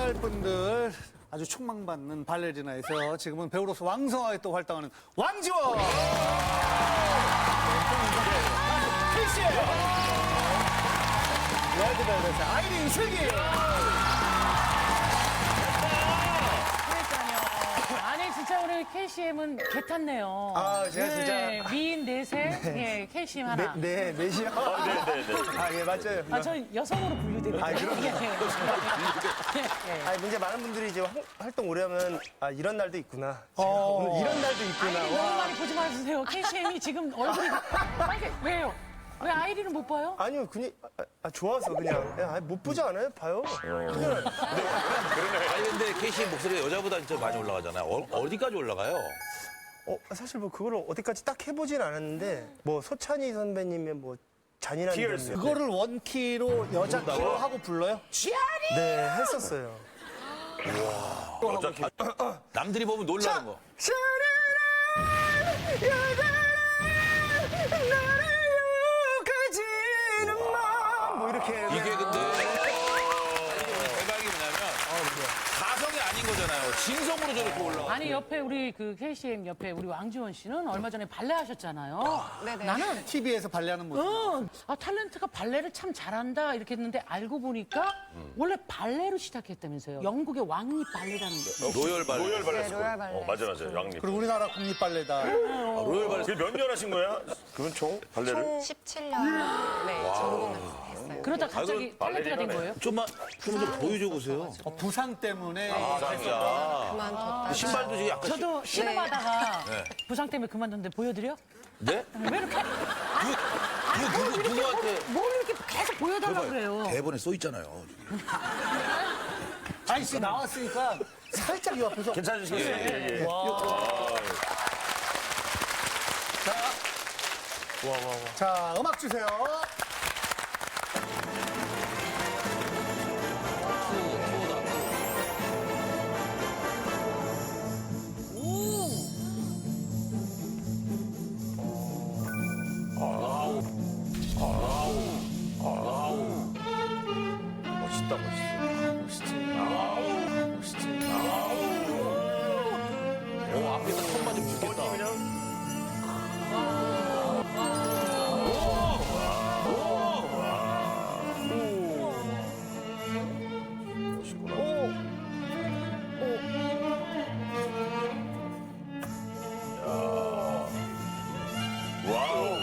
소개할 분들 아주 촉망받는 발레리나에서 지금은 배우로서 왕성하게 또 활동하는 왕지원! 필시! 레드벨벳의 아이린 슬기! 아니 진짜 우리 KCM은 개 탔네요. 아, 제가 네, 진짜. 미인 넷에 예, KCM 하나. 네, 넷이요? 네네네. 아, 예, 맞아요. 아, 저 여성으로 분류되니까. 아, 그럼요. 예. 아니, 이제 많은 분들이 이제 활동 오래 하면, 아, 이런 날도 있구나. 제가 오늘 이런 날도 있구나. 아이린 너무 많이 보지 마세요. KCM이 지금 얼굴이 빨개. 왜요? 왜 아이린은 못 봐요? 아니요, 그냥, 좋아서 그냥. 야, 못 보지 않아요? 봐요. 아니 근데 KCM 목소리가 여자보다 진짜 많이 올라가잖아요. 어디까지 올라가요? 사실 뭐 그거를 어디까지 딱 해보진 않았는데, 뭐 소찬희 선배님의 뭐 잔인한 점. 그거를 원키로 여자 키로 하고 불러요? 네, 했었어요. 남들이 보면 놀라는 거. 뭐 이렇게. 이게 근데 대박이 뭐냐면 가성이 아닌 거잖아요. 진성으로 저렇게 올라가. 아니 옆에 우리 그 KCM 옆에 우리 왕지원 씨는 얼마 전에 발레 하셨잖아요. 네네. 나는 TV에서 발레하는 모습. 탤런트가 발레를 참 잘한다 이렇게 했는데 알고 보니까 원래 발레로 시작했다면서요. 영국의 왕립 발레라는 게. 로열 발레. 네, 로얄 발레. 맞아, 양립. 그리고 우리나라 국립발레다. 로열 발레. 그게 몇 년 하신 거야? 그건 총 발레를? 총 17년 네, 전공했어요. 그러다 갑자기 그럼 탤런트가 된 거예요? 좀만 좀 보여줘 보세요. 부상 때문에 그만뒀다. 신발도 지금 약간. 저도 신음하다가 부상 때문에 그만뒀는데 보여드려? 네? 왜 이렇게? 누구한테? 뭘 이렇게 계속 보여달라고 그래요? 대본에 써 있잖아요. 아이씨 나왔으니까 살짝 이 앞에서 괜찮으시겠어요? 자 음악 주세요. 멋있다, 멋있어. 앞에 딱 턱 맞으면 죽겠다. 그냥 와우.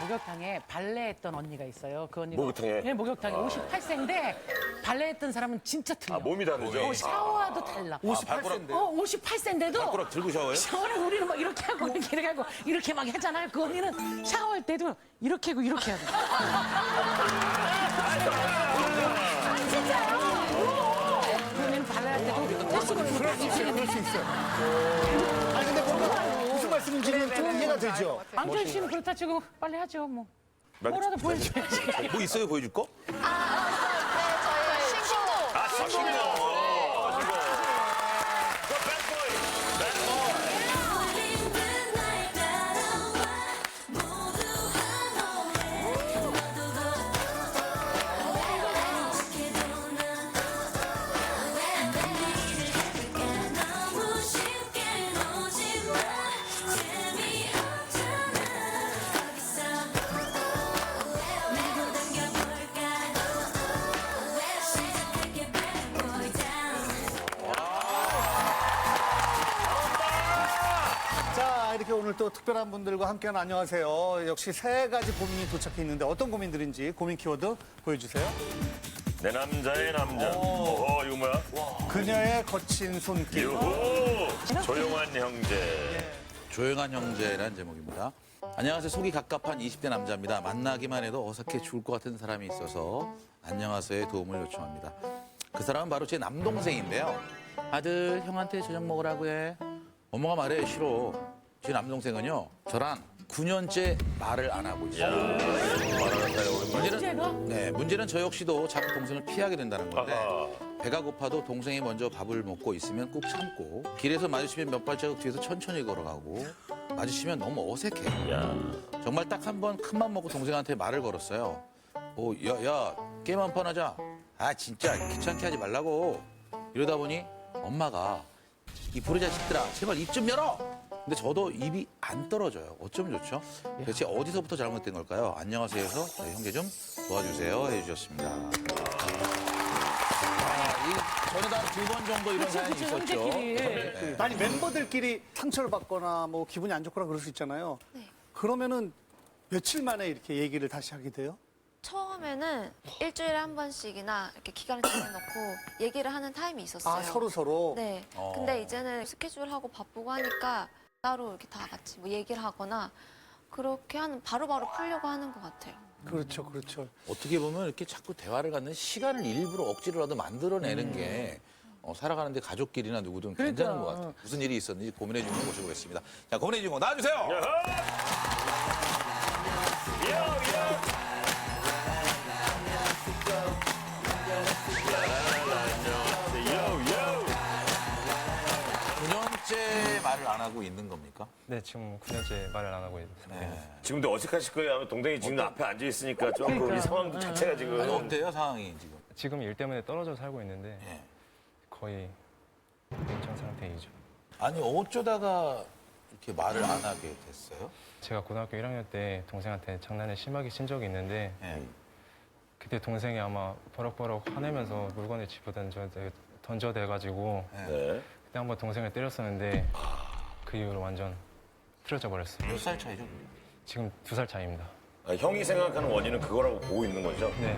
목욕탕에 발레 했던 언니가 있어요. 그 언니가. 목욕탕에? 네, 목욕탕에 58세인데 발레 했던 사람은 진짜 틀려. 몸이 다르죠? 샤워도 달라. 58세인데. 58세인데도 발가락 들고 샤워해요? 샤워를 우리는 막 이렇게 하고 이렇게 하고 이렇게 막 하잖아요. 그 언니는 샤워할 때도 이렇게 하고 이렇게 하고. 아, 진짜요? 그 언니는 발레 할 때도 헬스거리는 그럴 수 있어요. 아니 근데 뭔가 무슨 말씀인지는 좀 이해가 되죠. 왕전 씨는 그렇다 치고 빨리 하죠 뭐. 뭐라도 보여줘야지. 뭐 있어요 보여줄 거? 네, 저희 신곡. 신곡. 자 이렇게 오늘 또 특별한 분들과 함께하는 안녕하세요. 역시 세 가지 고민이 도착해 있는데 어떤 고민들인지 고민 키워드 보여주세요. 내 남자의 남자. 이거 뭐야? 그녀의 거친 손길. 유후. 조용한 형제. 조용한 형제라는 제목입니다. 안녕하세요. 속이 갑갑한 20대 남자입니다. 만나기만 해도 어색해 죽을 것 같은 사람이 있어서 안녕하세요의 도움을 요청합니다. 그 사람은 바로 제 남동생인데요. 아들, 형한테 저녁 먹으라고 해. 엄마가 말해, 싫어. 제 남동생은요, 저랑 9년째 말을 안 하고 있어요. 문제는 저 역시도 자꾸 동생을 피하게 된다는 건데 배가 고파도 동생이 먼저 밥을 먹고 있으면 꼭 참고 길에서 마주치면 몇 발자국 뒤에서 천천히 걸어가고 마주치면 너무 어색해요. 야. 정말 딱 한 번 큰맘 먹고 동생한테 말을 걸었어요. 야, 게임 한 판 하자. 아, 진짜 귀찮게 하지 말라고. 이러다 보니 엄마가 이 보리 자식들아, 제발 입 좀 열어! 근데 저도 입이 안 떨어져요. 어쩌면 좋죠? 대체 어디서부터 잘못된 걸까요? 안녕하세요 해서 저희 형제 좀 도와주세요 해주셨습니다. 전에도 한 2번 정도 이런 사연이 그치, 있었죠. 형제끼리. 네. 아니 멤버들끼리 상처를 받거나 뭐 기분이 안 좋거나 그럴 수 있잖아요. 그러면은 며칠 만에 이렇게 얘기를 다시 하게 돼요? 처음에는 일주일에 한 번씩이나 이렇게 기간을 정해놓고 얘기를 하는 타임이 있었어요. 아 서로. 네. 근데 이제는 스케줄하고 바쁘고 하니까 따로 이렇게 다 같이 뭐 얘기를 하거나 그렇게 하는 바로바로 풀려고 하는 것 같아요. 그렇죠. 어떻게 보면 이렇게 자꾸 대화를 갖는 시간을 일부러 억지로라도 만들어내는 게 살아가는데 가족끼리나 누구든 괜찮은 것 같아요. 무슨 일이 있었는지 고민해 주는 모셔보겠습니다. 자, 고민해 주는 거 나와주세요. 요요. 9년째 말을 안 하고 있는 겁니까? 네, 지금 9년째 말을 안 하고 있습니다. 지금도 어색하실 거예요. 아마 동생이 지금 앞에 앉아 있으니까 조금 이 상황 자체가 지금. 아니, 어때요, 상황이 지금? 지금 일 때문에 떨어져 살고 있는데 예. 거의 냉전 상태이죠. 아니, 어쩌다가 이렇게 말을 안 하게 됐어요? 제가 고등학교 1학년 때 동생한테 장난을 심하게 친 적이 있는데 예. 그때 동생이 아마 버럭버럭 화내면서 물건을 던져대가지고 네. 그때 한번 동생을 때렸었는데 그 이후로 완전 틀어져 버렸어요. 몇 살 차이죠? 지금 2살 차이입니다. 아, 형이 생각하는 원인은 그거라고 보고 있는 거죠? 네,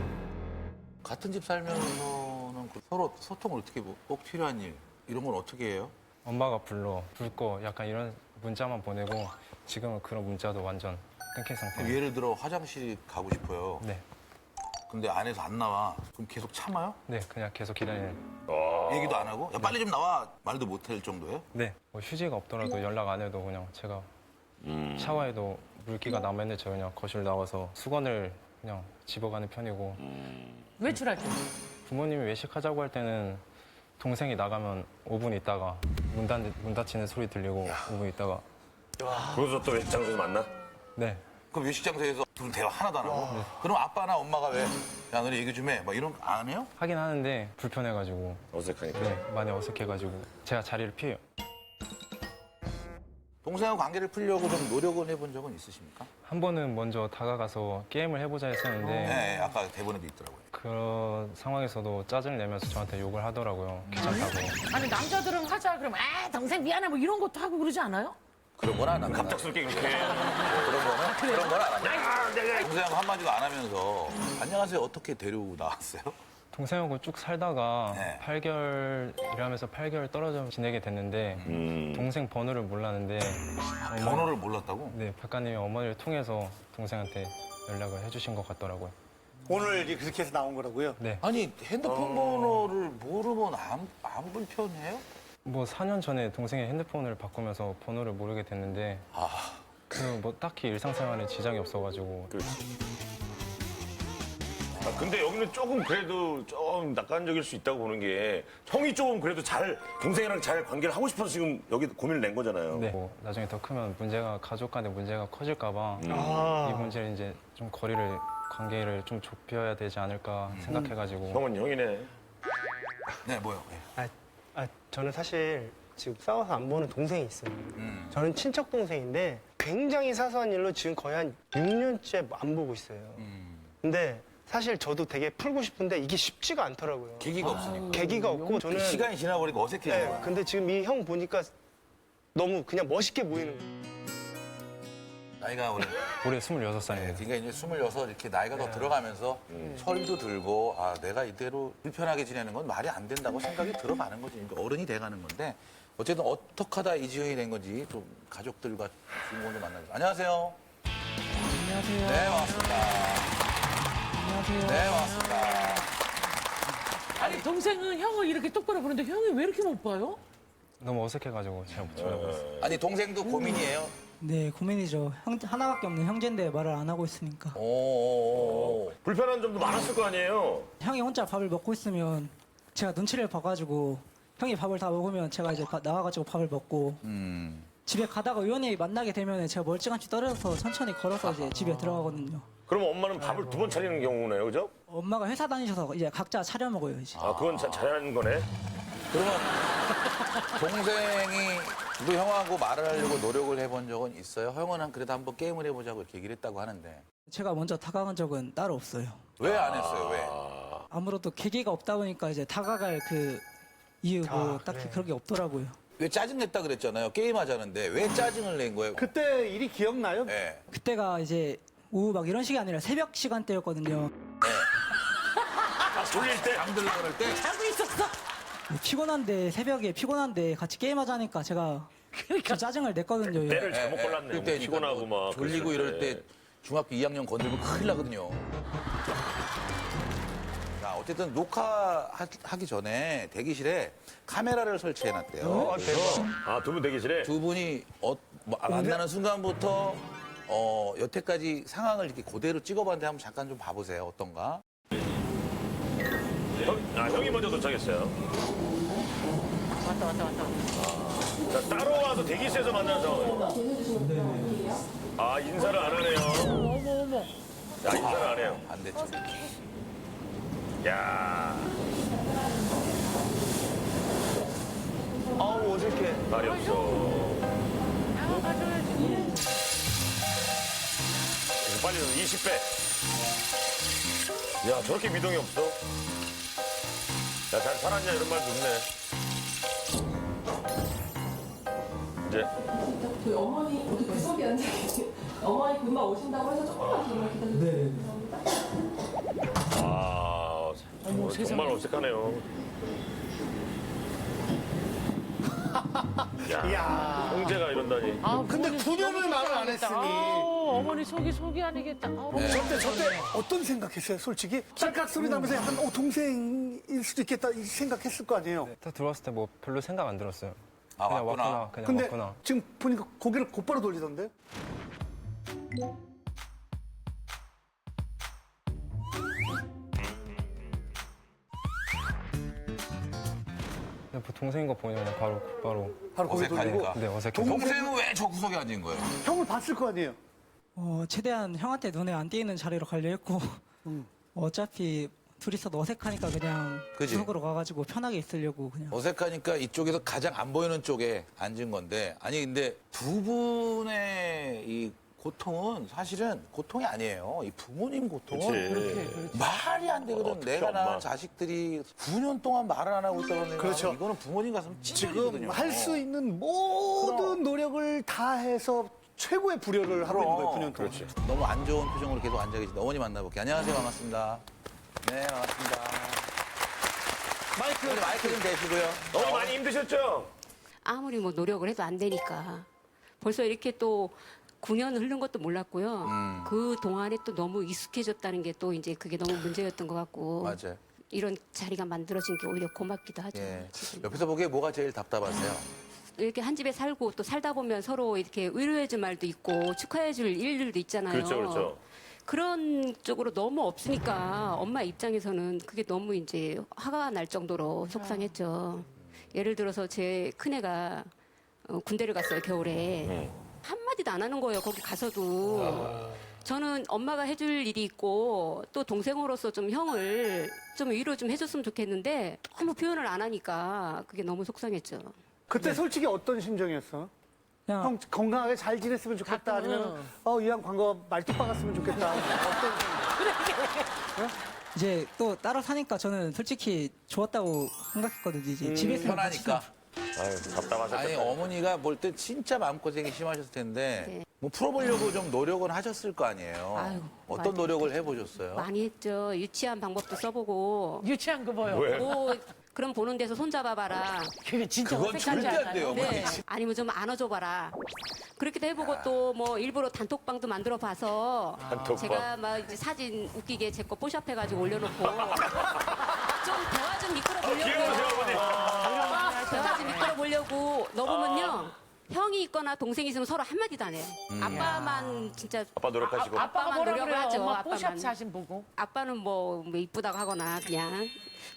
같은 집 살면서는 서로 소통을 어떻게 꼭 필요한 일 이런 건 어떻게 해요? 엄마가 불러, 불 거 약간 이런 문자만 보내고 지금은 그런 문자도 완전 끊긴 상태예요. 예를 들어 화장실 가고 싶어요. 네, 근데 안에서 안 나와. 그럼 계속 참아요? 네, 그냥 계속 기다리는. 얘기도 안 하고? 야, 빨리 좀 나와. 말도 못 할 정도예요? 네, 뭐 휴지가 없더라도 연락 안 해도 그냥 제가 샤워해도 물기가 남았는데 저 그냥 거실 나와서 수건을 그냥 집어가는 편이고 외출할 때. 부모님이 외식하자고 할 때는 동생이 나가면 5분 있다가 문 닫히는 소리 들리고 5분 있다가 그래서 또 외식 장소에서 만나? 네, 그럼 외식장소에서 둘은 대화 하나도 안 하고? 그럼 아빠나 엄마가 왜? 야, 너네 얘기 좀 해. 막 이런 거 안 해요? 하긴 하는데 불편해가지고 어색하니까. 네, 많이 어색해가지고 제가 자리를 피해요. 동생하고 관계를 풀려고 좀 노력을 해본 적은 있으십니까? 한 번은 먼저 다가가서 게임을 해보자 했었는데 네, 아까 대본에도 있더라고요. 그런 상황에서도 짜증을 내면서 저한테 욕을 하더라고요. 귀찮다고. 아니 남자들은 하자 그러면 아 동생 미안해 뭐 이런 것도 하고 그러지 않아요? 그런 건 안 합니다. 갑작스럽게 그렇게. 그런 건 안 합니다. 동생하고 한마디도 안 하면서 안녕하세요 어떻게 데리고 나왔어요? 동생하고 쭉 살다가 네. 8개월 일하면서 8개월 떨어져 지내게 됐는데 동생 번호를 몰랐는데 번호를 몰랐다고? 네, 작가님이 어머니를 통해서 동생한테 연락을 해주신 것 같더라고요. 오늘 그렇게 해서 나온 거라고요? 네, 아니 핸드폰 번호를 모르면 안 불편해요? 뭐 4년 전에 동생의 핸드폰을 바꾸면서 번호를 모르게 됐는데 뭐 딱히 일상생활에 지장이 없어가지고 아, 근데 여기는 조금 그래도 좀 낙관적일 수 있다고 보는 게 형이 조금 그래도 동생이랑 잘 관계를 하고 싶어서 지금 여기 고민을 낸 거잖아요. 네, 뭐 나중에 더 크면 가족 간의 문제가 커질까봐 이 문제를 이제 좀 관계를 좀 좁혀야 되지 않을까 생각해가지고 형은 형이네. 네, 뭐요? 네. 저는 사실 지금 싸워서 안 보는 동생이 있어요. 저는 친척 동생인데 굉장히 사소한 일로 지금 거의 한 6년째 안 보고 있어요. 근데 사실 저도 되게 풀고 싶은데 이게 쉽지가 않더라고요. 계기가 없으니까. 계기가 없고 저는 시간이 지나버리니까 어색해져요. 네, 근데 지금 이 형 보니까 너무 그냥 멋있게 보이는 거예요. 나이가 올해 올해 26살입니다. 그러니까 이제 26 이렇게 나이가 더 들어가면서 철도 들고 내가 이대로 불편하게 지내는 건 말이 안 된다고 생각이 들어가는 거지. 그러니까 어른이 돼가는 건데 어쨌든 어떻게 하다 이 지경이 된 건지 좀 가족들과 주인공을 만나죠. 안녕하세요. 안녕하세요. 네, 반갑습니다. 안녕하세요. 네, 반갑습니다. 아니 동생은 형을 이렇게 똑바로 보는데 형이 왜 이렇게 못 봐요? 너무 어색해가지고 잘 못 쳐다봤어요. 아니 동생도 고민이에요? 네, 고민이죠. 하나밖에 없는 형제인데 말을 안 하고 있으니까. 오. 불편한 점도 많았을 거 아니에요? 형이 혼자 밥을 먹고 있으면 제가 눈치를 봐가지고 형이 밥을 다 먹으면 제가 이제 나와가지고 밥을 먹고 집에 가다가 우연히 만나게 되면 제가 멀찌감치 떨어져서 천천히 걸어서 이제 집에 들어가거든요. 그럼 엄마는 밥을 두 번 차리는 경우네요, 그죠? 엄마가 회사 다니셔서 이제 각자 차려 먹어요 이제. 아, 그건 잘하는 거네. 그러면 동생이 너 형하고 말을 하려고 노력을 해본 적은 있어요? 형은 그래도 한번 게임을 해보자고 이렇게 얘기를 했다고 하는데 제가 먼저 다가간 적은 따로 없어요. 왜 안 했어요? 왜? 아무래도 계기가 없다 보니까 이제 다가갈 그 이유 뭐 딱히 그런 게 없더라고요. 왜 짜증 냈다 그랬잖아요. 게임 하자는데 왜 짜증을 낸 거예요? 그때 일이 기억나요? 네. 그때가 이제 오후 막 이런 시간이 아니라 새벽 시간대였거든요. 아, 졸릴 때? 잠들라 그럴 때? 자고 있었어. 피곤한데 새벽에 피곤한데 같이 게임하자니까 제가 좀 짜증을 냈거든요. 때를 잘못 골랐네. 그때 피곤하고 막. 졸리고 그랬을 이럴 때 중학교 2학년 건들면 큰일 나거든요. 자, 어쨌든 녹화하기 전에 대기실에 카메라를 설치해놨대요. 아, 두 분 대기실에? 두 분이 만나는 순간부터 여태까지 상황을 이렇게 그대로 찍어봤는데 한번 잠깐 좀 봐보세요. 어떤가? 형이 먼저 도착했어요. 왔다. 자, 따로 와서 대기실에서 만나는 상황. 아, 인사를 안 하네요. 어머. 야, 인사를 안 해요. 안 됐죠. 야, 아우 어색해. 말이 없어. 가져야지. 빨리 20배. 야, 저렇게 미동이 없어? 야, 잘 살았냐? 이런 말 듣네. 이제. 저희 어머니 어떻게 구석이 안 돼? 어머니 금방 오신다고 해서 조금만 기다려주세요. 아, 정말 어색하네요. 야, 형제가 이런다니. 근데 부모님 9년을 속이 말을 안 아니겠다. 했으니. 아우, 어머니 속이 아니겠다. 저때 어떤 생각했어요, 솔직히? 짤깍 소리 나면서 약간 동생일 수도 있겠다 이 생각했을 거 아니에요? 딱 들어왔을 때 뭐 별로 생각 안 들었어요. 아, 그냥 왔구나. 왔구나. 그냥 근데 왔구나. 지금 보니까 고개를 곧바로 돌리던데? 근데 뭐 동생인 거 보면 그냥 바로 바로 고개 돌리고. 어색하니까. 네 어색해. 동생은 왜 저 구석에 앉은 거예요? 형을 봤을 거 아니에요? 최대한 형한테 눈에 안 띄는 자리로 가려 했고 어차피 둘이서도 어색하니까 그냥 그지? 구석으로 가가지고 편하게 있으려고 그냥. 어색하니까 이쪽에서 가장 안 보이는 쪽에 앉은 건데 아니 근데 두 분의 이 고통은 사실은 고통이 아니에요. 이 부모님 고통은 그렇지. 말이 안 되거든. 특히 내가 낳은 엄마. 자식들이 9년 동안 말을 안 하고 있다고 하면 그렇죠. 이거는 부모님 가슴 지금 찢어지거든요. 할 수 있는 모든 노력을 다해서 최고의 불효를 하고 있는 거예요, 9년 동안. 그렇지. 너무 안 좋은 표정으로 계속 앉아 계신데 어머니 만나볼게요. 안녕하세요. 반갑습니다. 네, 반갑습니다. 어머니 마이크 좀 대시고요. 너무 많이 힘드셨죠? 아무리 뭐 노력을 해도 안 되니까 벌써 이렇게 또 9년 흐른 것도 몰랐고요. 그 동안에 또 너무 익숙해졌다는 게 또 이제 그게 너무 문제였던 것 같고 맞아요. 이런 자리가 만들어진 게 오히려 고맙기도 하죠. 예. 지금. 옆에서 보기에 뭐가 제일 답답하세요? 이렇게 한 집에 살고 또 살다 보면 서로 이렇게 위로해줄 말도 있고 축하해줄 일들도 있잖아요. 그렇죠. 그런 쪽으로 너무 없으니까 엄마 입장에서는 그게 너무 이제 화가 날 정도로 속상했죠. 예를 들어서 제 큰애가 군대를 갔어요, 겨울에. 한마디도 안 하는 거예요, 거기 가서도. 저는 엄마가 해줄 일이 있고 또 동생으로서 좀 형을 좀 위로 좀 해줬으면 좋겠는데 너무 표현을 안 하니까 그게 너무 속상했죠. 그때 솔직히 어떤 심정이었어? 그냥 형 건강하게 잘 지냈으면 좋겠다 아니면 이왕 광고 말뚝 박았으면 좋겠다. 어떤 생각? 이제 또 따로 사니까 저는 솔직히 좋았다고 생각했거든요. 이제 집에 있으면 편하니까. 아유, 답답하셨겠다. 아니 어머니가 볼 때 진짜 마음고생이 심하셨을 텐데 네. 뭐 풀어보려고 좀 노력은 하셨을 거 아니에요. 아유, 어떤 많이 노력을 해보셨어요? 많이 했죠. 유치한 방법도 써보고 유치한 거 뭐요? 왜? 뭐 그럼 보는 데서 손잡아봐라. 그게 진짜 그건 어색하지 절대 안 않아요? 돼요. 어머니. 네. 아니면 좀 안아줘봐라. 그렇게도 해보고 또 뭐 일부러 단톡방도 만들어 봐서 단톡방. 제가 막 이제 사진 웃기게 제 거 뽀샵해가지고 올려놓고 좀 대화 좀 이끌어 귀여우세요, 보려고 어머니. 대화 좀 이끌어 보려고 넣어보면요. 형이 있거나 동생이 있으면 서로 한마디도 안 해요. 아빠만 진짜 아빠 노력하시고. 아빠가 아빠만 뭐라 노력을 그래요? 하죠. 엄마 뽀샵 아빠만. 사진 보고. 아빠는 뭐 이쁘다고 하거나 그냥.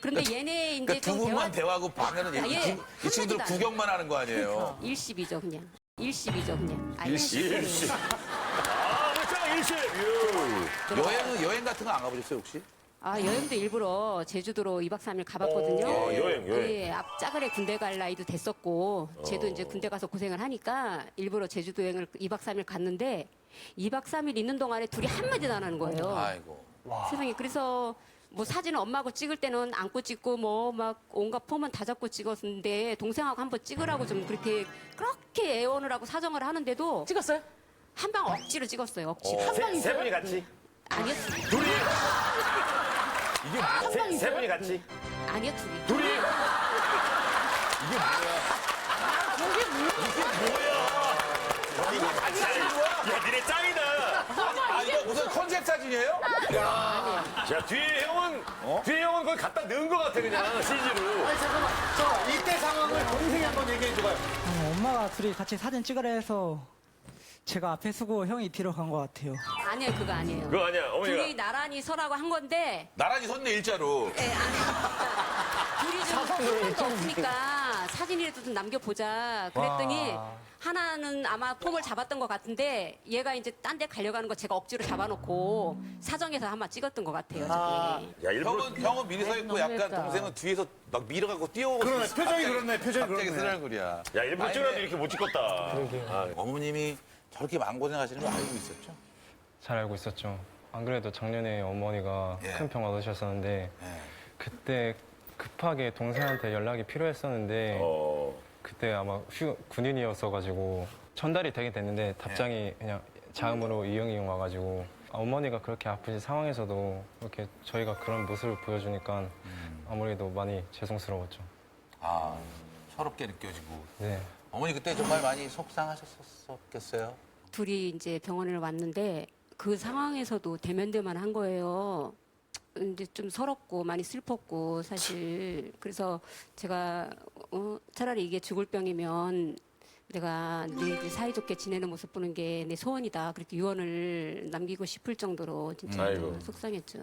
그런데 얘네 이제 그러니까 두 좀 분만 대화하고 방에는 아, 예. 이 친구들 한마디도 안 구경만 하는 거 아니에요. 일십이죠 그냥. 일십이죠, 그냥. 일시. 아, 그렇죠, 일시. 여행 같은 거 안 가보셨어요, 혹시? 여행도 일부러 제주도로 2박 3일 가봤거든요. 여행. 예, 앞짜그레 군대 갈 나이도 됐었고, 쟤도 이제 군대 가서 고생을 하니까 일부러 제주도 여행을 2박 3일 갔는데, 2박 3일 있는 동안에 둘이 한마디도 안 하는 거예요. 아이고. 세상에. 그래서 뭐 사진을 엄마하고 찍을 때는 안고 찍고 뭐 막 온갖 폼은 다 잡고 찍었는데, 동생하고 한번 찍으라고 좀 그렇게 애원을 하고 사정을 하는데도 찍었어요? 한 방 억지로 찍었어요, 억지로. 세 분이 같이? 아니었어요. 둘이? 이게 세 분이 같이? 아니요, 둘이. 둘이? 야, 니네 짱이다. 이거 무슨 컨셉 사진이에요? 야, 뒤에 형은 거기 갖다 넣은 것 같아, 그냥, CG로. 아니, 잠깐만. 이때 상황을 동생이 한번 얘기해줘봐요. 엄마가 둘이 같이 사진 찍으라 해서 제가 앞에 서고 형이 뒤로 간 것 같아요. 아니에요, 그거 아니에요. 그거 아니야, 어머니가. 둘이 나란히 서라고 한 건데, 나란히 섰네, 일자로. 예, 둘이 좀 사진도 없으니까 사진이라도 좀 남겨보자. 그랬더니 하나는 아마 폼을 잡았던 것 같은데 얘가 이제 딴 데 가려고 하는 거 제가 억지로 잡아놓고 사정해서 한번 찍었던 것 같아요. 저게. 야, 일부러. 형은 미리 서 있고 약간 너무했다. 동생은 뒤에서 막 밀어갖고 뛰어오고. 그러네, 있어. 표정이 갑자기- 그렇네, 표정이 갑자기 그렇네. 쓰라는구리야. 야, 일부러 찍으라도 이렇게 못 찍었다. 어머님이 저렇게 마음고생 하시는 거 알고 있었죠? 잘 알고 있었죠. 안 그래도 작년에 어머니가 예. 큰 병 얻으셨었는데 네. 그때 급하게 동생한테 연락이 필요했었는데 그때 아마 군인이었어가지고 전달이 되게 됐는데 답장이 그냥 자음으로 이응 와가지고 어머니가 그렇게 아프신 상황에서도 이렇게 저희가 그런 모습을 보여주니까 아무래도 많이 죄송스러웠죠. 아, 서럽게 느껴지고. 네. 어머니 그때 정말 많이 속상하셨겠어요? 둘이 이제 병원을 왔는데 그 상황에서도 대면대면 한 거예요. 이제 좀 서럽고 많이 슬펐고 사실 그래서 제가 차라리 이게 죽을 병이면 내가 너희들 사이좋게 지내는 모습 보는 게 내 소원이다. 그렇게 유언을 남기고 싶을 정도로 진짜 아이고. 속상했죠.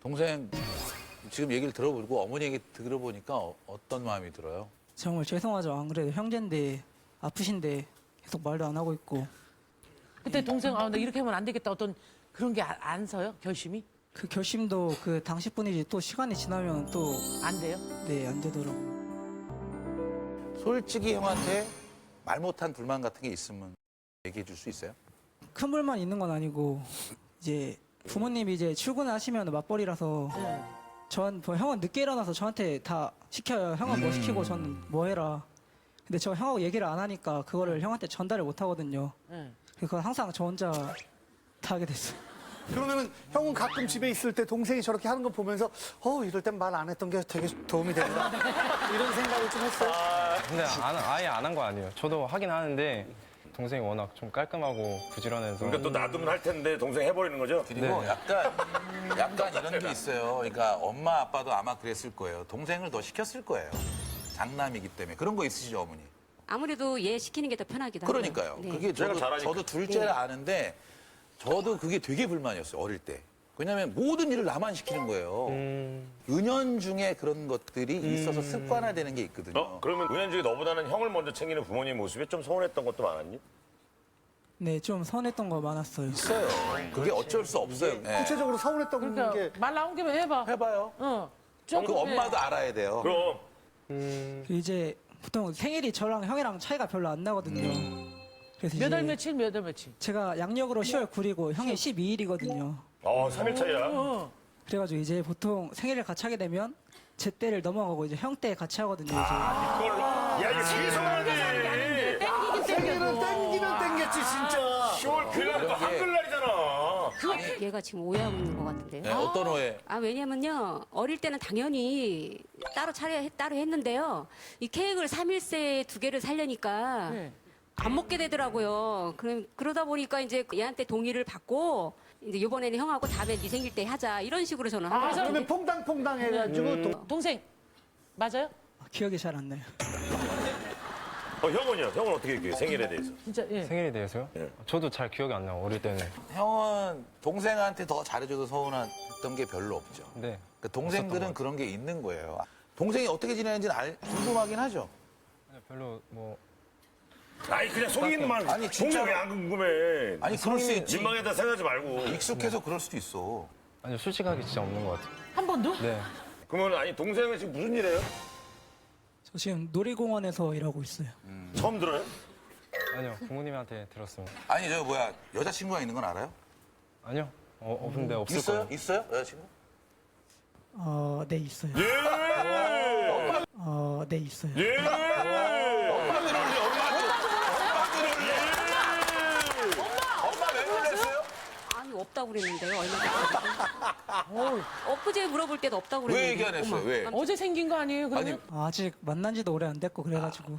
동생 지금 얘기를 들어보고 어머니 얘기 들어보니까 어떤 마음이 들어요? 정말 죄송하죠. 안 그래도 형제인데 아프신데 계속 말도 안 하고 있고 그때 동생 나 이렇게 하면 안 되겠다 어떤 그런 게 안 서요? 결심이? 그 결심도 그 당시뿐이지 또 시간이 지나면 또 안 돼요? 네, 안 되더라고. 솔직히 형한테 말 못한 불만 같은 게 있으면 얘기해 줄 수 있어요? 큰 불만 있는 건 아니고 이제 부모님이 이제 출근하시면 맞벌이라서 형은 늦게 일어나서 저한테 다 시켜요. 형은 뭐 시키고 저는 뭐 해라. 근데 저 형하고 얘기를 안 하니까 그거를 형한테 전달을 못 하거든요. 네. 그거 항상 저 혼자 다 하게 됐어요. 그러면은 형은 가끔 집에 있을 때 동생이 저렇게 하는 거 보면서 이럴 땐 말 안 했던 게 되게 도움이 된다. 이런 생각을 좀 했어요. 근데 아예 안 한 거 아니에요. 저도 하긴 하는데 동생이 워낙 좀 깔끔하고 부지런해서 그러니까 또 놔두면 할 텐데 동생 해버리는 거죠? 그리고 네. 약간 이런 게 있어요. 그러니까 엄마 아빠도 아마 그랬을 거예요. 동생을 더 시켰을 거예요. 장남이기 때문에. 그런 거 있으시죠, 어머니? 아무래도 얘 시키는 게 더 편하기도 하고요. 그러니까요. 네. 그게 내가 잘하니까. 저도 둘째를 아는데 저도 그게 되게 불만이었어요, 어릴 때. 왜냐하면 모든 일을 나만 시키는 거예요. 은연중에 그런 것들이 있어서 습관화되는 게 있거든요. 그러면 은연중에 너보다는 형을 먼저 챙기는 부모님 모습에 좀 서운했던 것도 많았니? 네, 좀 서운했던 거 많았어요. 있어요. 그게 어쩔 수 없어요. 네. 구체적으로 서운했던 그러니까 게 말 나온 김에 해봐. 해봐요. 좀 그 엄마도 알아야 돼요. 그럼. 이제 보통 생일이 저랑 형이랑 차이가 별로 안 나거든요. 그래서 몇 월 이제 며칠 몇 월 며칠. 제가 양력으로 10월 9일이고 형이 12일이거든요. 3일 차이야. 그래가지고 이제 보통 생일을 같이 하게 되면 제 때를 넘어가고 이제 형 때 같이 하거든요. 이제. 이걸로. 야, 이거 죄송하네. 생일은 땡기면 땡겼지 진짜. 10월 9일날 또 한글날이잖아. 얘가 지금 오해하고 있는 것 같은데요. 네, 어떤 오해? 왜냐면요. 어릴 때는 당연히 따로 했는데요. 이 케이크를 3일새 2개를 살려니까 네. 안 먹게 되더라고요. 그러다 보니까 이제 얘한테 동의를 받고 이제 이번에는 형하고 다음에 네 생일 때 하자. 이런 식으로 저는 하고 있어요. 그러면 퐁당퐁당 해가지고 동생 맞아요? 기억이 잘 안 나요. 형은요? 형은 어떻게 기억해? 생일에 대해서. 진짜 예. 생일에 대해서요? 예. 저도 잘 기억이 안 나요. 어릴 때는. 형은 동생한테 더 잘해줘도 서운했던 게 별로 없죠. 네. 그러니까 동생들은 그런 게 있는 거예요. 동생이 어떻게 지내는지는 궁금하긴 하죠. 별로 뭐 아니 그냥 속이 있는 말. 아니, 동생 진짜로. 왜 안 궁금해? 아니, 그럴 수 있지. 민망에다 생각하지 말고. 익숙해서 그럴 수도 있어. 아니요, 솔직하게 진짜 없는 것 같아요. 한 번도? 네. 그러면 아니 동생은 지금 무슨 일해요? 저 지금 놀이공원에서 일하고 있어요. 처음 들어요? 아니요, 부모님한테 들었습니다. 아니, 저 뭐야, 여자친구가 있는 건 알아요? 아니요, 없는데 없을 있어요? 거예요. 있어요? 여자친구? 네 있어요. 예! 네 있어요. 예! 엄마 들어올래, 엄마 왜 놀랬어요? 아니 없다고 그랬는데요. 얼마 전에. 엊그제 물어볼 때도 없다고 그랬는데. 왜 얘기 안 했어요? 왜? 어제 생긴 거 아니에요? 그러면? 아직 만난 지도 오래 안 됐고 그래가지고.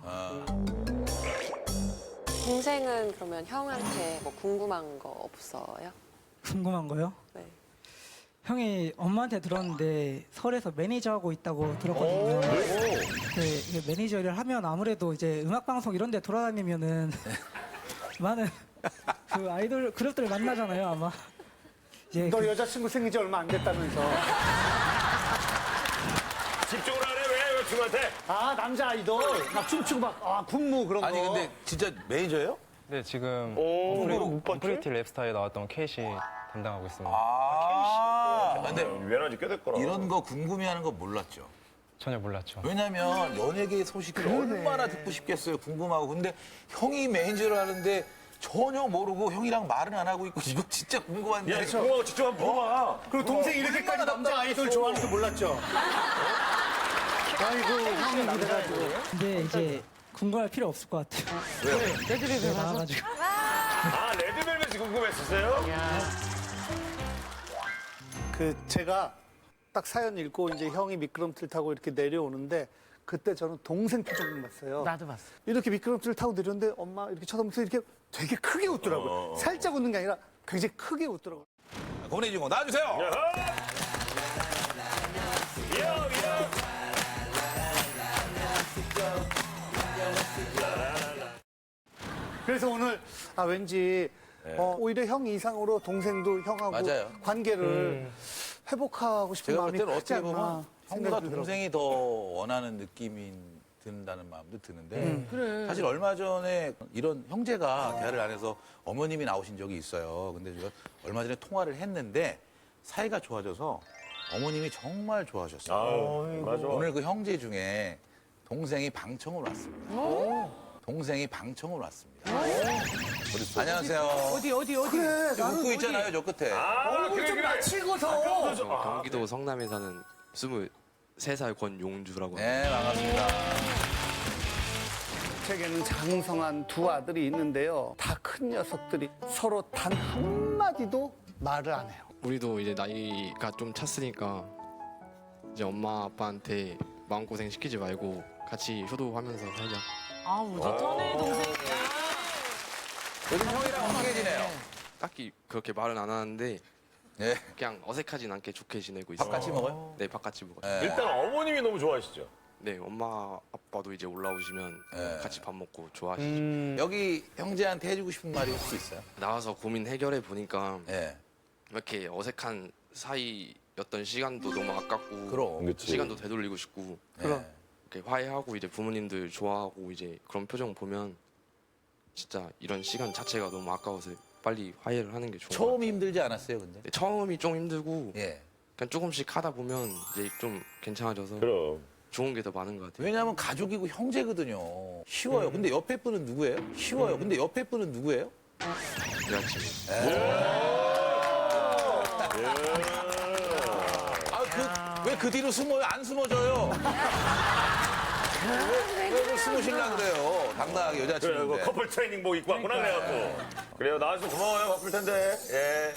동생은 그러면 형한테 뭐 궁금한 거 없어요? 궁금한 거요? 네. 형이 엄마한테 들었는데 서울에서 매니저 하고 있다고 들었거든요. 이게 매니저 일을 하면 아무래도 이제 음악 방송 이런 데 돌아다니면은 많은 그 아이돌 그룹들 만나잖아요, 아마. 이제 너 여자친구 생긴 지 얼마 안 됐다면서. 집중을 안 해? 왜 여자친구한테? 아, 남자 아이돌. 막 춤추고 막, 군무 그런 거. 아니, 근데 진짜 매니저예요? 네, 지금 못 봤지? 어프리티 랩스타에 나왔던 케이시 담당하고 있습니다. 근데 유연한 지 꽤 됐거라. 이런 거 궁금해하는 거 몰랐죠. 전혀 몰랐죠. 왜냐면 연예계 소식을 얼마나 듣고 싶겠어요. 궁금하고. 근데 형이 매니저를 하는데 전혀 모르고 형이랑 말은 안 하고 있고 이거 진짜 궁금한데. 야, 궁금하고 직접 한번 물어봐. 그리고 동생이 이렇게까지 남자 아이돌 좋아하는 줄 몰랐죠? 아이고, 형이 그래가지고. 근데 이제 궁금할 필요 없을 것 같아요. 레드벨벳 가서? 나와가지고. 아, 레드벨벳이 궁금했었어요? 제가 딱 사연 읽고 이제 형이 미끄럼틀 타고 이렇게 내려오는데 그때 저는 동생 표정을 봤어요. 나도 봤어. 이렇게 미끄럼틀 타고 내렸는데 엄마 이렇게 쳐다보면서 이렇게 되게 크게 웃더라고요. 살짝 웃는 게 아니라 굉장히 크게 웃더라고요. 고은혜 주인공 나와주세요. 그래서 오늘 왠지 오히려 형 이상으로 동생도 형하고 맞아요. 관계를 회복하고 싶은 제가 볼 마음이 때는 크지 어떻게 보면 않나 형보다 생각이 들더라고요. 동생이 더 원하는 느낌이 든다는 마음도 드는데 사실 얼마 전에 이런 형제가 대화를 안 해서 어머님이 나오신 적이 있어요. 근데 제가 얼마 전에 통화를 했는데 사이가 좋아져서 어머님이 정말 좋아하셨어요. 맞아. 오늘 그 형제 중에 동생이 방청을 왔습니다. 동생이 방청을 왔습니다. 안녕하세요. 어디? 그래, 나는 웃고 있잖아요, 저 끝에. 얼굴 좀 맞추고서. 경기도 성남에 사는 23살 권용주라고 합니다. 네, 반갑습니다. 제게는 장성한 두 아들이 있는데요. 다 큰 녀석들이 서로 단 한마디도 말을 안 해요. 우리도 이제 나이가 좀 찼으니까 이제 엄마 아빠한테 마음고생 시키지 말고 같이 효도하면서 살자. 아, 우젓하네, 동생이야. 요즘 형이랑 어떻게 지내요? 딱히 그렇게 말은 안 하는데 네. 그냥 어색하진 않게 좋게 지내고 있어요. 밥 같이 먹어요? 네, 밥 같이 먹어요. 네. 일단 어머님이 너무 좋아하시죠? 네, 엄마 아빠도 이제 올라오시면 네. 같이 밥 먹고 좋아하시죠. 여기 형제한테 해주고 싶은 말이 혹시 있어요? 나와서 고민 해결해 보니까 네. 이렇게 어색한 사이였던 시간도 너무 아깝고 그럼. 그치. 시간도 되돌리고 싶고 네. 이렇게 화해하고 이제 부모님들 좋아하고 이제 그런 표정 보면 진짜 이런 시간 자체가 너무 아까워서 빨리 화해를 하는 게 좋은 것 처음 같아요. 힘들지 않았어요, 근데? 네, 처음이 좀 힘들고 예. 그냥 조금씩 하다 보면 이제 좀 괜찮아져서 그럼. 좋은 게 더 많은 것 같아요. 왜냐하면 가족이고 형제거든요. 쉬워요. 근데 옆에 분은 누구예요? 쉬워요. 근데 옆에 분은 누구예요? 여자친구. 왜 그 뒤로 숨어요? 안 숨어져요. 왜 숨으시려고 그래요? 당당하게 그래, 여자친구인데. 그 커플 트레이닝복 입고 왔구나, 그래갖고. 그래요, 나와서 고마워요, 바쁠 텐데. 예.